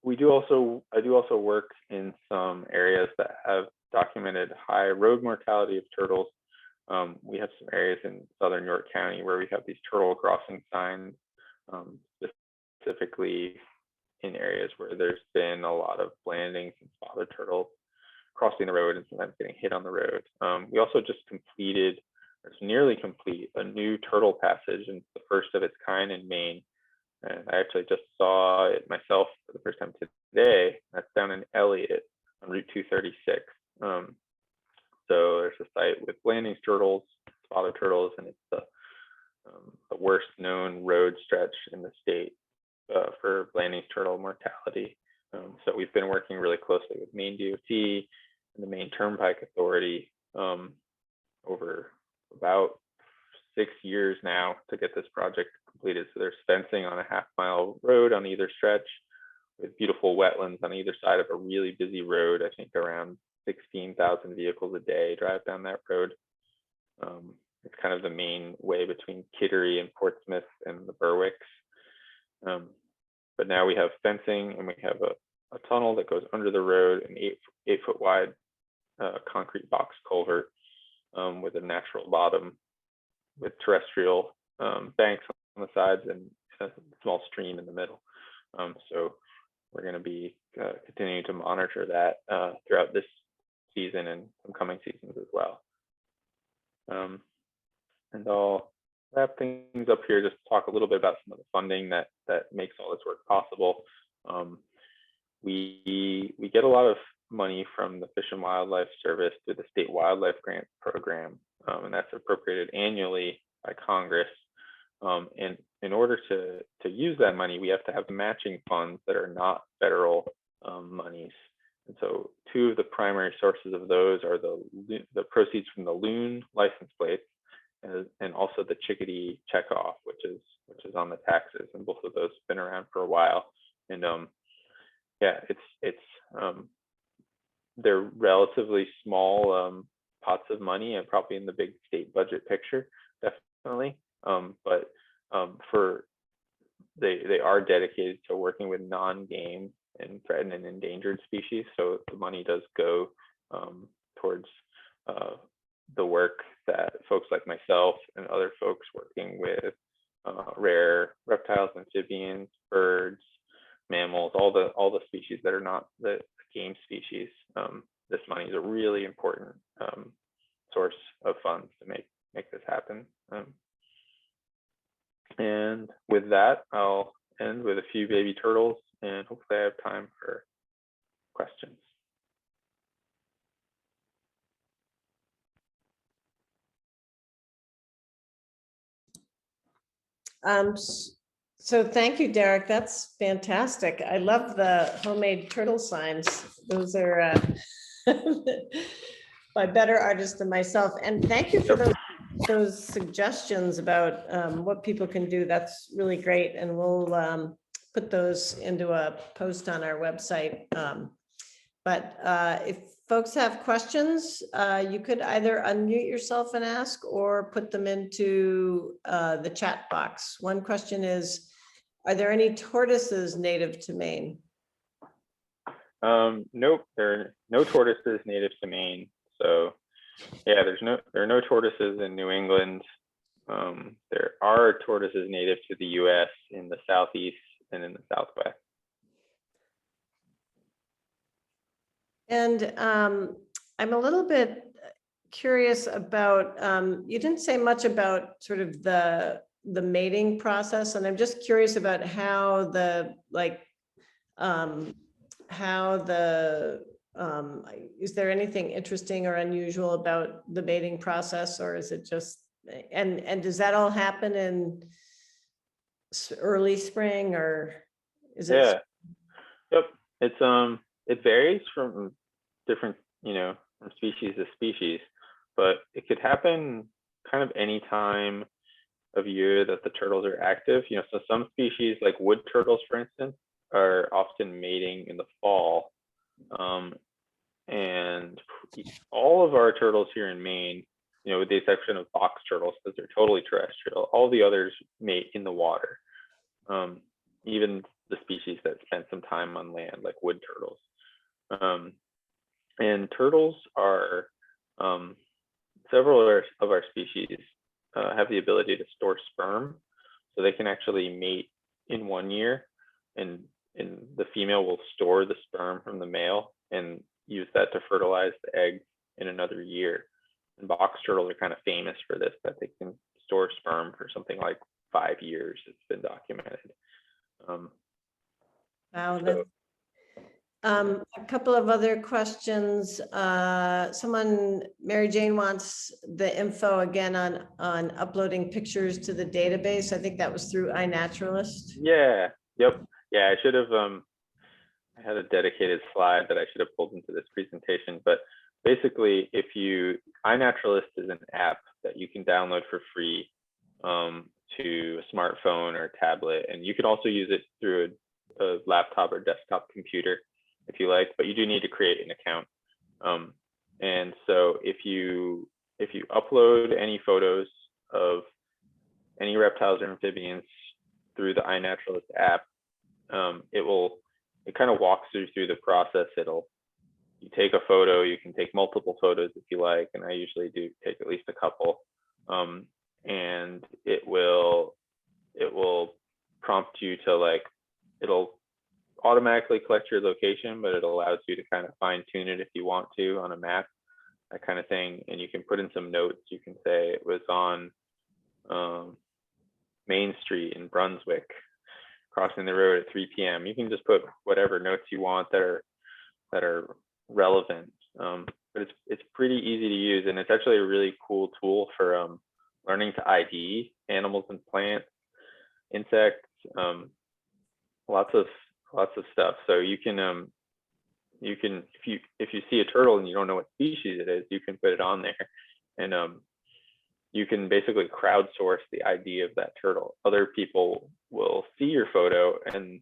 I do also work in some areas that have documented high road mortality of turtles. We have some areas in southern York County where we have these turtle crossing signs, specifically in areas where there's been a lot of landings and spotted turtles crossing the road and sometimes getting hit on the road. We also just completed, or it's nearly complete, a new turtle passage, and it's the first of its kind in Maine. And I actually just saw it myself for the first time today. That's down in Elliott on Route 236. So there's a site with landing turtles, spotted turtles, and it's the worst known road stretch in the state for landing turtle mortality. So we've been working really closely with Maine DOT and the Maine Turnpike Authority over about 6 years now to get this project completed. So there's fencing on a half-mile road on either stretch with beautiful wetlands on either side of a really busy road. I think around 16,000 vehicles a day drive down that road. It's kind of the main way between Kittery and Portsmouth and the Berwicks. But now we have fencing, and we have a tunnel that goes under the road, an 8-foot wide concrete box culvert with a natural bottom with terrestrial banks on the sides and a small stream in the middle. So we're going to be continuing to monitor that throughout this season and some coming seasons as well. And I'll wrap things up here, just talk a little bit about some of the funding that makes all this work possible. We get a lot of money from the Fish and Wildlife Service through the State Wildlife Grant Program, and that's appropriated annually by Congress. And in order to use that money, we have to have matching funds that are not federal monies. And so two of the primary sources of those are the proceeds from the loon license plates and also the chickadee checkoff, which is on the taxes. And both of those have been around for a while. And yeah, they're relatively small pots of money and probably in the big state budget picture, definitely. But they are dedicated to working with non-game and threatened and endangered species. So the money does go towards the work that folks like myself and other folks working with rare reptiles, amphibians, birds, mammals, all the species that are not the game species. This money is a really important source of funds to make this happen. And with that, I'll end with a few baby turtles, and hopefully I have time for questions.
So thank you, Derek. That's fantastic. I love the homemade turtle signs. Those are by better artists than myself. And thank you for those suggestions about what people can do. That's really great. And we'll put those into a post on our website. But if folks have questions, you could either unmute yourself and ask or put them into the chat box. One question is, are there any tortoises native to Maine?
Nope, there are no tortoises native to Maine. So yeah, there are no tortoises in New England. There are tortoises native to the US in the Southeast and in the Southwest.
And I'm a little bit curious about, you didn't say much about sort of the mating process, and I'm just curious about how is there anything interesting or unusual about the mating process, or is it just, and does that all happen in early spring, or is it?
Yeah, yep, it varies from different, from species to species. but it could happen kind of any time of year that the turtles are active. You know, so some species like wood turtles, for instance, are often mating in the fall. And all of our turtles here in Maine, you know, with the exception of box turtles, because they're totally terrestrial, all the others mate in the water. Even the species that spend some time on land, like wood turtles. And turtles are, several of our species have the ability to store sperm. So they can actually mate in 1 year, and the female will store the sperm from the male and use that to fertilize the egg in another year. And box turtles are kind of famous for this, that they can store sperm for something like 5 years. It's been documented.
Wow.
So,
A couple of other questions. Mary Jane wants the info again on uploading pictures to the database. I think that was through iNaturalist.
yeah, yep. Yeah, I should have, I had a dedicated slide that I should have pulled into this presentation, but basically iNaturalist is an app that you can download for free to a smartphone or a tablet. And you can also use it through a laptop or desktop computer if you like, but you do need to create an account. And so if you upload any photos of any reptiles or amphibians through the iNaturalist app, it kind of walks you through the process. You take a photo, you can take multiple photos if you like, and I usually do take at least a couple. And it will prompt you to it'll automatically collect your location, but it allows you to kind of fine tune it if you want to on a map, that kind of thing. And you can put in some notes. You can say it was on Main Street in Brunswick, crossing the road at 3 p.m. You can just put whatever notes you want that are relevant. But it's pretty easy to use, and it's actually a really cool tool for learning to ID animals and plants, insects, lots of stuff. So you can if you see a turtle and you don't know what species it is, you can put it on there, and you can basically crowdsource the ID of that turtle. Other people will see your photo, and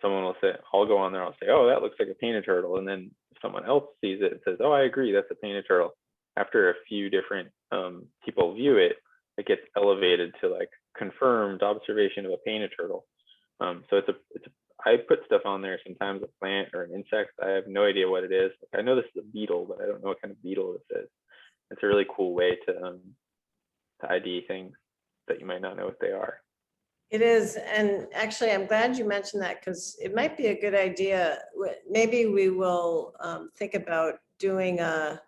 someone will say, I'll go on there, I'll say, oh, that looks like a painted turtle. And then if someone else sees it and says, oh, I agree, that's a painted turtle. After a few different people view it, it gets elevated to confirmed observation of a painted turtle. So I put stuff on there sometimes, a plant or an insect. I have no idea what it is. I know this is a beetle, but I don't know what kind of beetle this is. It's a really cool way to ID things that you might not know what they are.
It is, and actually, I'm glad you mentioned that, because it might be a good idea. Maybe we will think about doing a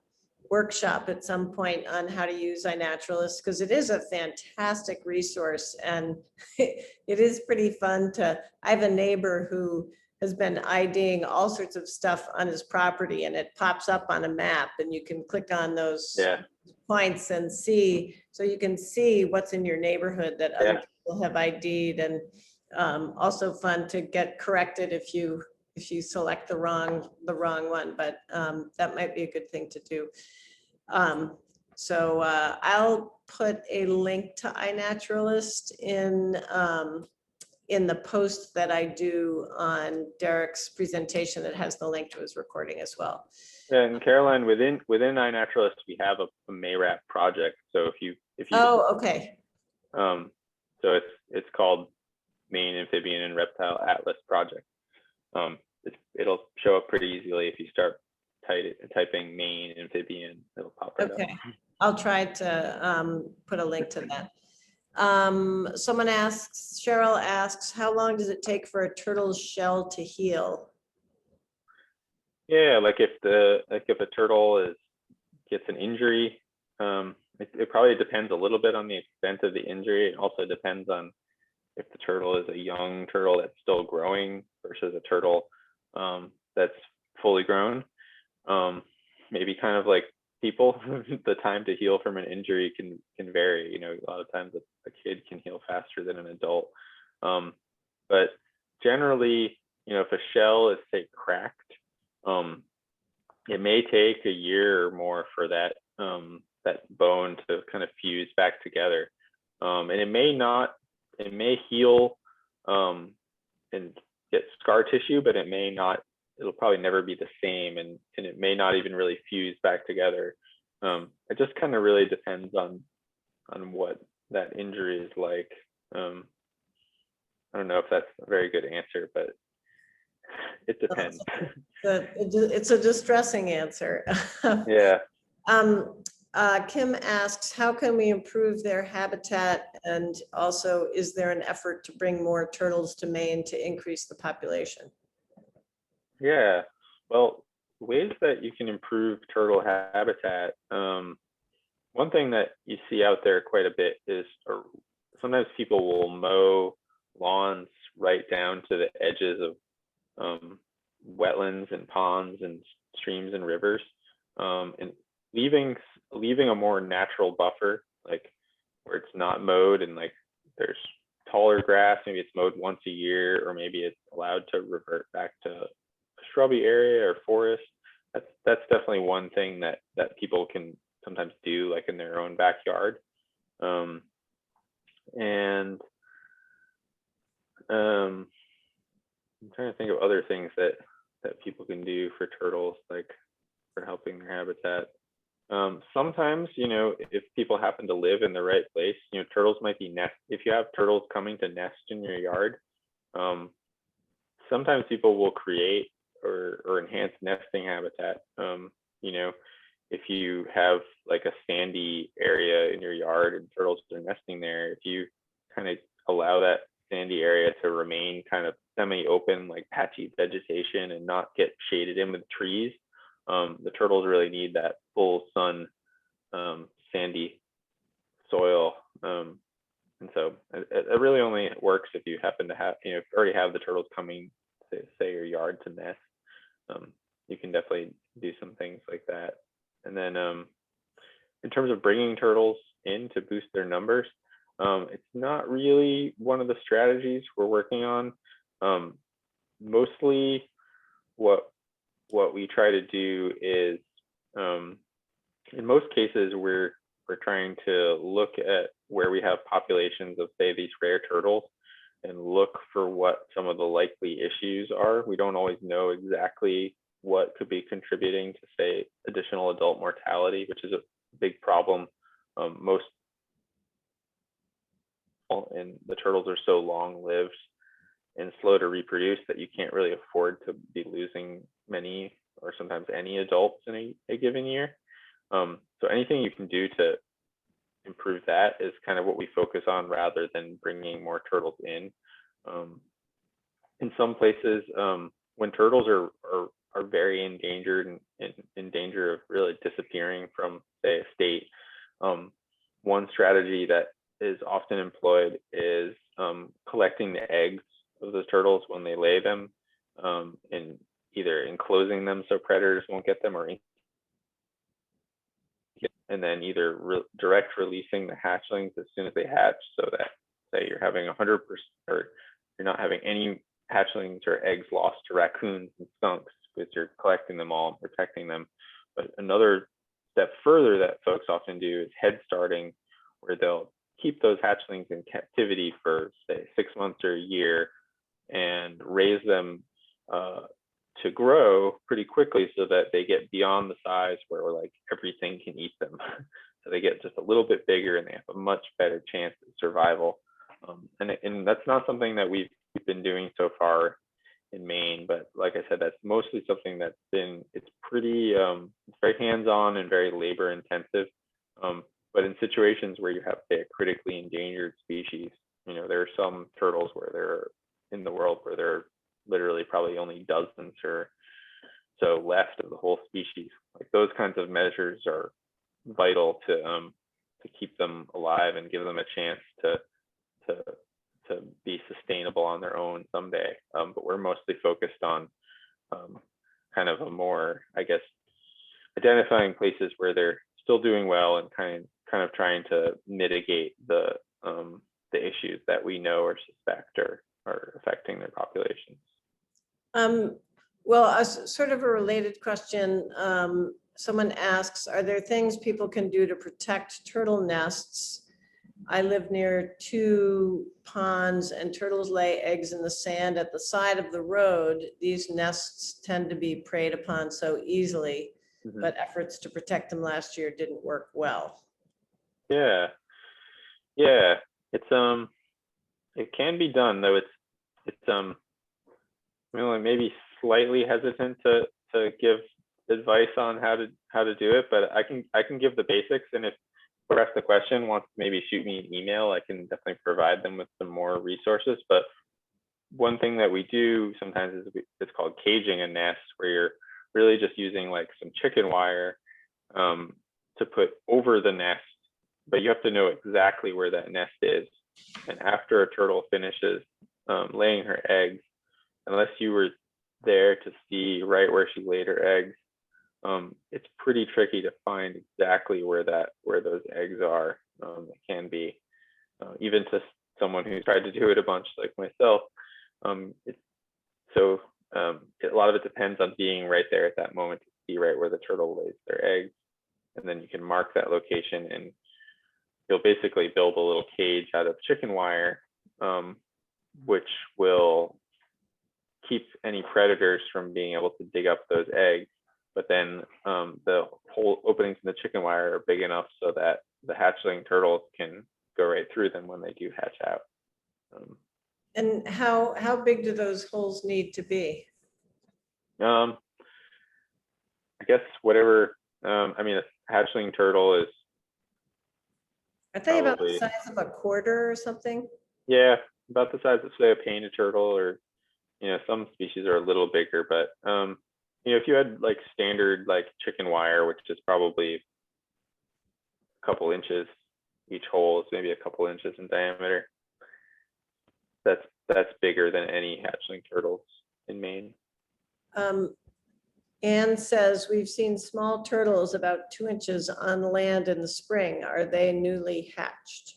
workshop at some point on how to use iNaturalist, because it is a fantastic resource, and it is pretty fun I have a neighbor who has been IDing all sorts of stuff on his property, and it pops up on a map, and you can click on those points and see, so you can see what's in your neighborhood that other people have ID'd, and also fun to get corrected if you select the wrong one, but that might be a good thing to do. So I'll put a link to iNaturalist in the post that I do on Derek's presentation that has the link to his recording as well.
And Caroline, within iNaturalist, we have a MARAP project. So if you
Okay.
So it's called Maine Amphibian and Reptile Atlas Project. It'll show up pretty easily if you start typing Maine Amphibian. It'll pop right up.
Okay, I'll try to put a link to that. Someone asks, Cheryl asks, how long does it take for a turtle's shell to heal?
Yeah, if a turtle gets an injury, it probably depends a little bit on the extent of the injury. It also depends on if the turtle is a young turtle that's still growing versus a turtle that's fully grown. Maybe kind of like people, the time to heal from an injury can vary. You know, a lot of times a kid can heal faster than an adult. But generally, you know, if a shell is, say, cracked, it may take a year or more for that that bone to kind of fuse back together. And it may heal and get scar tissue, but it may not, it'll probably never be the same, and it may not even really fuse back together. It just kind of really depends on what that injury is like. I don't know if that's a very good answer, but it depends.
It's a distressing answer.
Yeah.
Kim asks, how can we improve their habitat? And also, is there an effort to bring more turtles to Maine to increase the population?
Yeah, well, ways that you can improve turtle habitat. One thing that you see out there quite a bit is, or sometimes people will mow lawns right down to the edges of wetlands and ponds and streams and rivers, and leaving a more natural buffer, like where it's not mowed and like there's taller grass, maybe it's mowed once a year, or maybe it's allowed to revert back to a shrubby area or forest. That's definitely one thing that people can sometimes do, like in their own backyard. And I'm trying to think of other things that people can do for turtles, like for helping their habitat. Sometimes, you know, if people happen to live in the right place, you know, turtles might be if you have turtles coming to nest in your yard, sometimes people will create or enhance nesting habitat. You know, if you have like a sandy area in your yard and turtles are nesting there, if you kind of allow that sandy area to remain kind of semi-open, like patchy vegetation, and not get shaded in with trees, the turtles really need that full sun, sandy soil. And so it really only works if you happen to have, you know, if you already have the turtles coming to, say, your yard to nest. You can definitely do some things like that. And then in terms of bringing turtles in to boost their numbers, it's not really one of the strategies we're working on. Mostly what we try to do is, in most cases, we're trying to look at where we have populations of, say, these rare turtles and look for what some of the likely issues are. We don't always know exactly what could be contributing to, say, additional adult mortality, which is a big problem. And the turtles are so long-lived and slow to reproduce that you can't really afford to be losing many or sometimes any adults in a given year. So anything you can do to improve that is kind of what we focus on, rather than bringing more turtles in. In some places, when turtles are very endangered and in danger of really disappearing from, say, a state, one strategy that is often employed is collecting the eggs of those turtles when they lay them, and either enclosing them so predators won't get them, or and then either direct releasing the hatchlings as soon as they hatch, so that, say, you're having 100%, or you're not having any hatchlings or eggs lost to raccoons and skunks, because you're collecting them all and protecting them. But another step further that folks often do is head starting, where they'll keep those hatchlings in captivity for, say, 6 months or a year, and raise them to grow pretty quickly, so that they get beyond the size where like everything can eat them. So they get just a little bit bigger and they have a much better chance of survival. And that's not something that we've been doing so far in Maine, but like I said, that's mostly something that's been, it's pretty, it's very hands-on and very labor intensive. But in situations where you have, say, a critically endangered species, you know, there are some turtles where they're in the world where there are literally probably only dozens or so left of the whole species. Like, those kinds of measures are vital to keep them alive and give them a chance to be sustainable on their own someday. But we're mostly focused on kind of a more, I guess, identifying places where they're still doing well and kind of trying to mitigate the issues that we know or suspect are affecting their populations.
Well, sort of a related question. someone asks, are there things people can do to protect turtle nests? I live near 2 ponds and turtles lay eggs in the sand at the side of the road. These nests tend to be preyed upon so easily, but efforts to protect them last year didn't work well.
Yeah, it's it can be done, though it's maybe slightly hesitant to give advice on how to do it, but I can give the basics, and if whoever asked the question wants to maybe shoot me an email, I can definitely provide them with some more resources. But one thing that we do sometimes is it's called caging a nest, where you're really just using like some chicken wire to put over the nest, but you have to know exactly where that nest is. And after a turtle finishes laying her eggs, unless you were there to see right where she laid her eggs, it's pretty tricky to find exactly where those eggs are. It can be even to someone who's tried to do it a bunch like myself. A lot of it depends on being right there at that moment to see right where the turtle lays their eggs, and then you can mark that location, and you'll basically build a little cage out of chicken wire, which will keep any predators from being able to dig up those eggs. But then the hole openings in the chicken wire are big enough so that the hatchling turtles can go right through them when they do hatch out.
And how big do those holes need to be?
I guess whatever. I mean, a hatchling turtle is
Are they about the
probably,
size of a quarter or something?
yeah, about the size of, say, a painted turtle, or some species are a little bigger, but if you had like standard like chicken wire, which is probably a couple inches, each hole is maybe a couple inches in diameter, that's bigger than any hatchling turtles in Maine.
Anne says, we've seen small turtles about 2 inches on land in the spring. Are they newly hatched?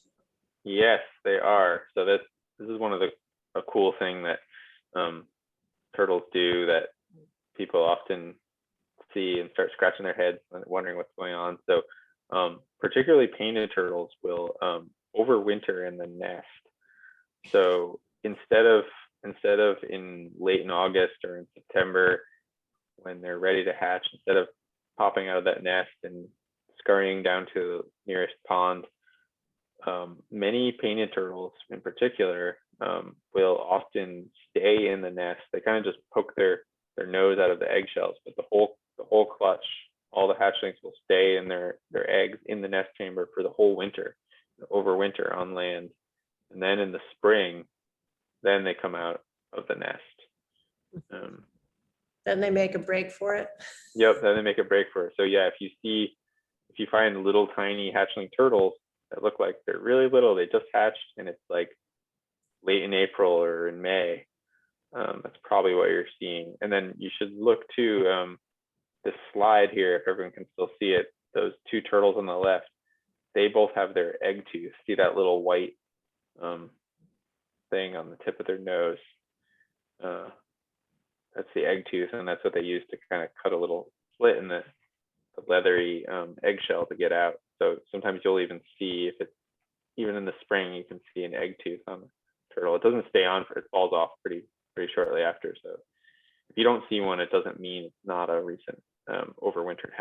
Yes, they are. So this is one of a cool thing that turtles do that people often see and start scratching their heads and wondering what's going on. So particularly painted turtles will overwinter in the nest. So instead of in late in August or in September, when they're ready to hatch, instead of popping out of that nest and scurrying down to the nearest pond, many painted turtles in particular will often stay in the nest. They kind of just poke their nose out of the eggshells, but the whole clutch, all the hatchlings will stay in their eggs in the nest chamber for the whole winter, overwinter on land. And then in the spring, then they come out of the nest.
Then they make a break for it?
Yep, then they make a break for it. So yeah, if you find little tiny hatchling turtles that look like they're really little, they just hatched, and it's like late in April or in May, that's probably what you're seeing. And then you should look to this slide here, if everyone can still see it. Those 2 turtles on the left, they both have their egg tooth. See that little white thing on the tip of their nose? That's the egg tooth, and that's what they use to kind of cut a little slit in the leathery eggshell to get out. So sometimes you'll even see, if it's even in the spring, you can see an egg tooth on the turtle. It doesn't stay on, it falls off pretty shortly after. So if you don't see one, it doesn't mean it's not a recent overwintered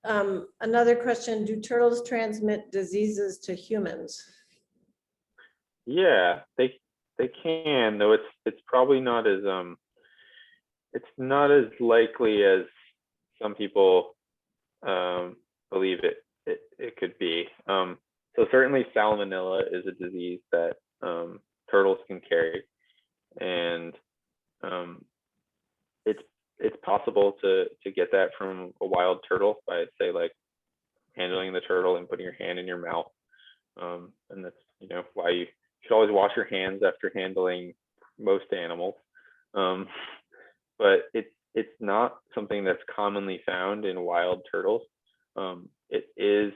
hatchling.
Another question, do turtles transmit diseases to humans?
Yeah, they can, though it's probably not as likely as some people believe it could be. So certainly salmonella is a disease that turtles can carry, and it's possible to get that from a wild turtle by, say, like handling the turtle and putting your hand in your mouth, and that's why you should always wash your hands after handling most animals. But it's not something that's commonly found in wild turtles. It is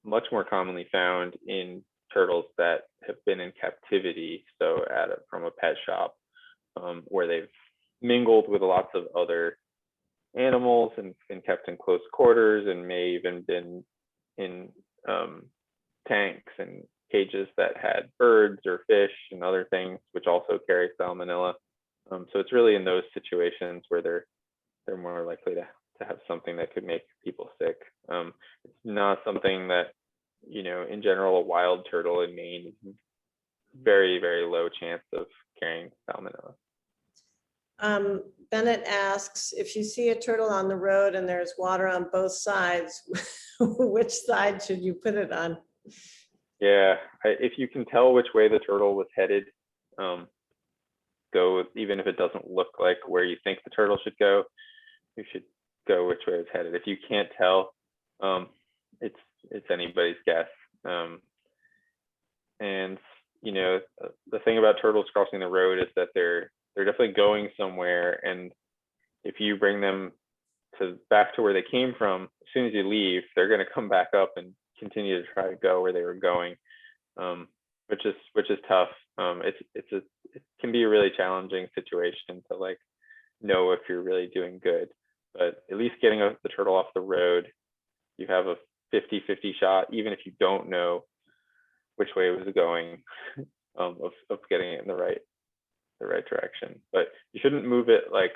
much more commonly found in turtles that have been in captivity, so from a pet shop, where they've mingled with lots of other animals and been kept in close quarters and may even been in tanks and cages that had birds or fish and other things, which also carry salmonella. So it's really in those situations where they're more likely to have something that could make people sick. It's not something that, you know, in general, a wild turtle in Maine is very, very low chance of carrying salmonella.
Bennett asks, if you see a turtle on the road and there's water on both sides, which side should you put it on?
Yeah, if you can tell which way the turtle was headed, go, even if it doesn't look like where you think the turtle should go, you should go which way it's headed. If you can't tell, it's anybody's guess. And you know, the thing about turtles crossing the road is that they're definitely going somewhere, and if you bring them back to where they came from, as soon as you leave, they're going to come back up and continue to try to go where they were going, which is tough. It can be a really challenging situation to like know if you're really doing good, but at least getting the turtle off the road, you have a 50-50 shot, even if you don't know which way it was going, of getting it in the right direction. But you shouldn't move it, like,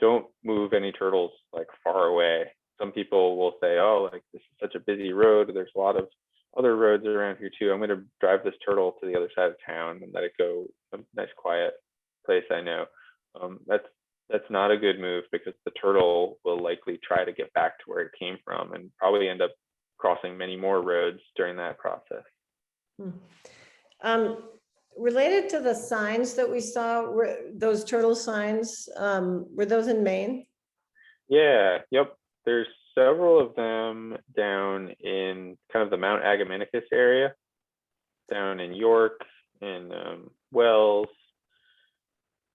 don't move any turtles like far away. Some people will say, oh, like this is such a busy road, there's a lot of other roads around here too, I'm going to drive this turtle to the other side of town and let it go a nice quiet place I know. That's not a good move, because the turtle will likely try to get back to where it came from and probably end up crossing many more roads during that process.
Related to the signs that we saw, were those turtle signs, were those in Maine?
Yeah, yep. There's several of them down in kind of the Mount Agamenicus area, down in York and Wells.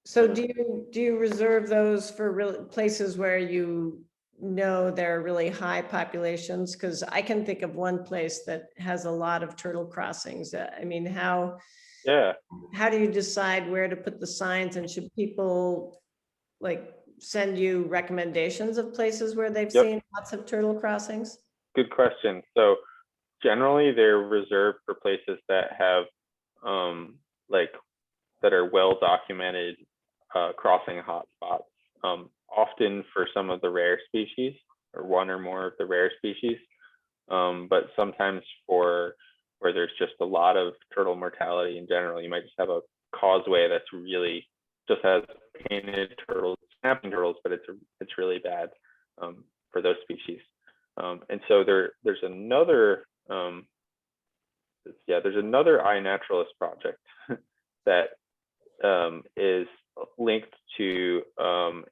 So do you reserve those for places where you know there are really high populations? Because I can think of one place that has a lot of turtle crossings. I mean, how do you decide where to put the signs, and should people like send you recommendations of places where they've seen lots of turtle crossings?
Good question. So generally they're reserved for places that have that are well documented crossing hotspots, often for some of the rare species, or one or more of the rare species, but sometimes for where there's just a lot of turtle mortality in general. You might just have a causeway that's really just has painted turtles, snapping turtles, but it's really bad for those species. And so there's another iNaturalist project that is linked to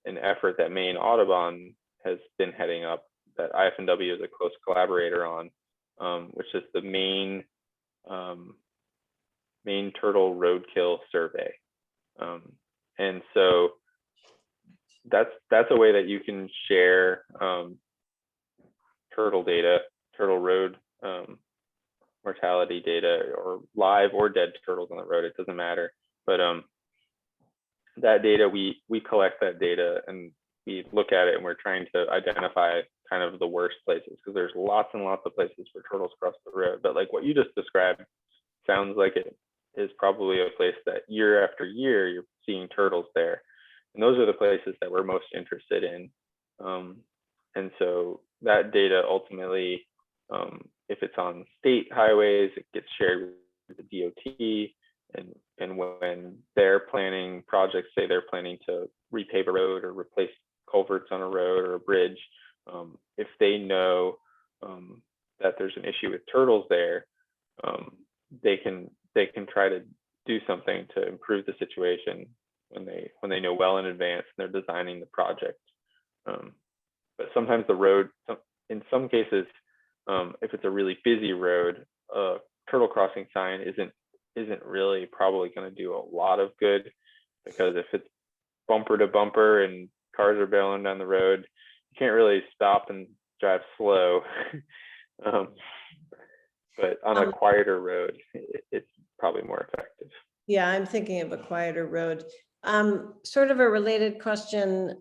an effort that Maine Audubon has been heading up, that IFNW is a close collaborator on, which is the Maine Turtle Roadkill Survey. And so that's a way that you can share turtle data, turtle road mortality data, or live or dead turtles on the road, it doesn't matter. But that data, we collect that data and we look at it, and we're trying to identify kind of the worst places, because there's lots and lots of places where turtles cross the road. But like what you just described sounds like it is probably a place that year after year you're seeing turtles there, and those are the places that we're most interested in. And so that data ultimately, if it's on state highways, it gets shared with the DOT, and when they're planning projects, say they're planning to repave a road or replace culverts on a road or a bridge, if they know that there's an issue with turtles there, they can try to do something to improve the situation when they know well in advance and they're designing the project. But sometimes the road, in some cases, if it's a really busy road, a turtle crossing sign isn't really probably going to do a lot of good, because if it's bumper to bumper and cars are bailing down the road, you can't really stop and drive slow. But on a quieter road, it's probably more effective.
Yeah, I'm thinking of a quieter road. Sort of a related question.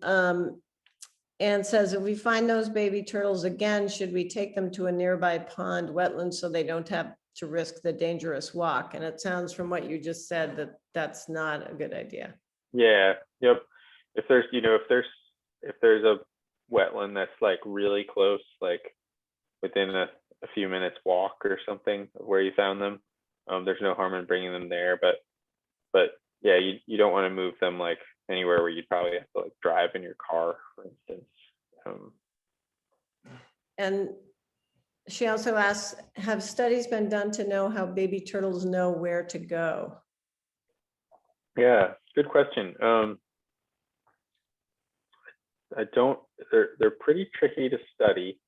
and says, if we find those baby turtles again, should we take them to a nearby pond, wetland, so they don't have to risk the dangerous walk? And it sounds from what you just said that that's not a good idea.
Yeah, yep. If there's, if there's a wetland that's like really close, like within a few minutes walk or something of where you found them, there's no harm in bringing them there. But yeah, you don't want to move them like anywhere where you'd probably have to like drive in your car, for instance.
And she also asks, have studies been done to know how baby turtles know where to go?
Yeah, good question. They're pretty tricky to study,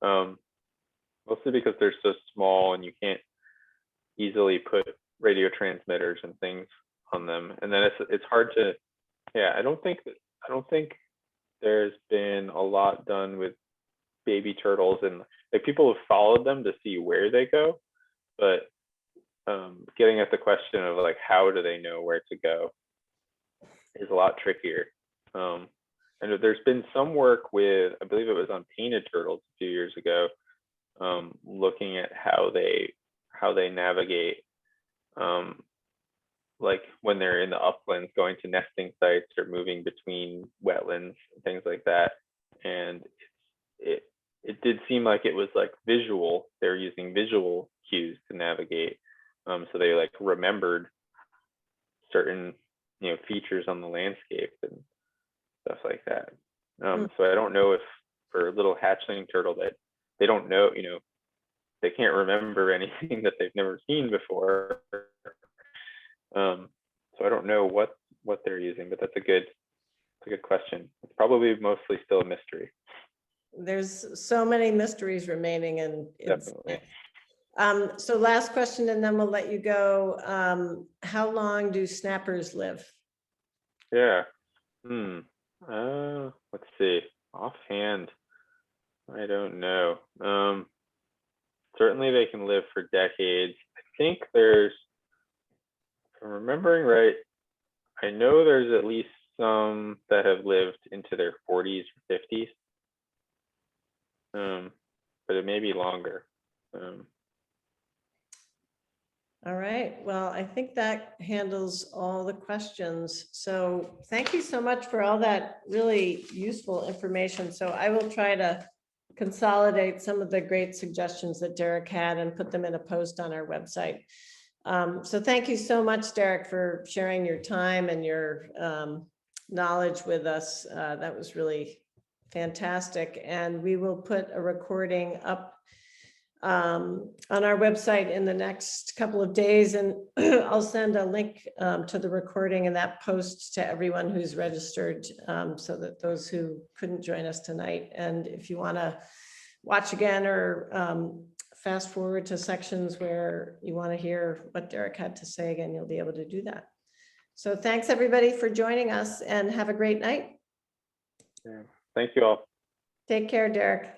mostly because they're so small and you can't easily put radio transmitters and things on them. And then it's hard to, yeah, I don't think there's been a lot done with baby turtles, and like people have followed them to see where they go, but getting at the question of like how do they know where to go is a lot trickier. And there's been some work with, I believe it was on painted turtles a few years ago, looking at how they navigate, like when they're in the uplands going to nesting sites or moving between wetlands and things like that. And it did seem like it was like visual. They're using visual cues to navigate. So they like remembered certain, features on the landscape and stuff like that. So I don't know if for a little hatchling turtle that they don't know, they can't remember anything that they've never seen before. So I don't know what they're using, but that's a good question. It's probably mostly still a mystery.
There's so many mysteries remaining, and it's,
Definitely.
so last question, and then we'll let you go. How long do snappers live?
Yeah. Let's see. Offhand, I don't know. Certainly they can live for decades. I think there's, if I'm remembering right, I know there's at least some that have lived into their 40s or 50s. But it may be longer.
All right, well, I think that handles all the questions. So thank you so much for all that really useful information. So I will try to consolidate some of the great suggestions that Derek had and put them in a post on our website. So thank you so much, Derek, for sharing your time and your knowledge with us. That was really fantastic. And we will put a recording up on our website in the next couple of days, and I'll send a link to the recording and that post to everyone who's registered, so that those who couldn't join us tonight, and if you want to watch again or fast forward to sections where you want to hear what Derek had to say again, you'll be able to do that. So thanks everybody for joining us, and have a great night.
Yeah. Thank you all.
Take care, Derek.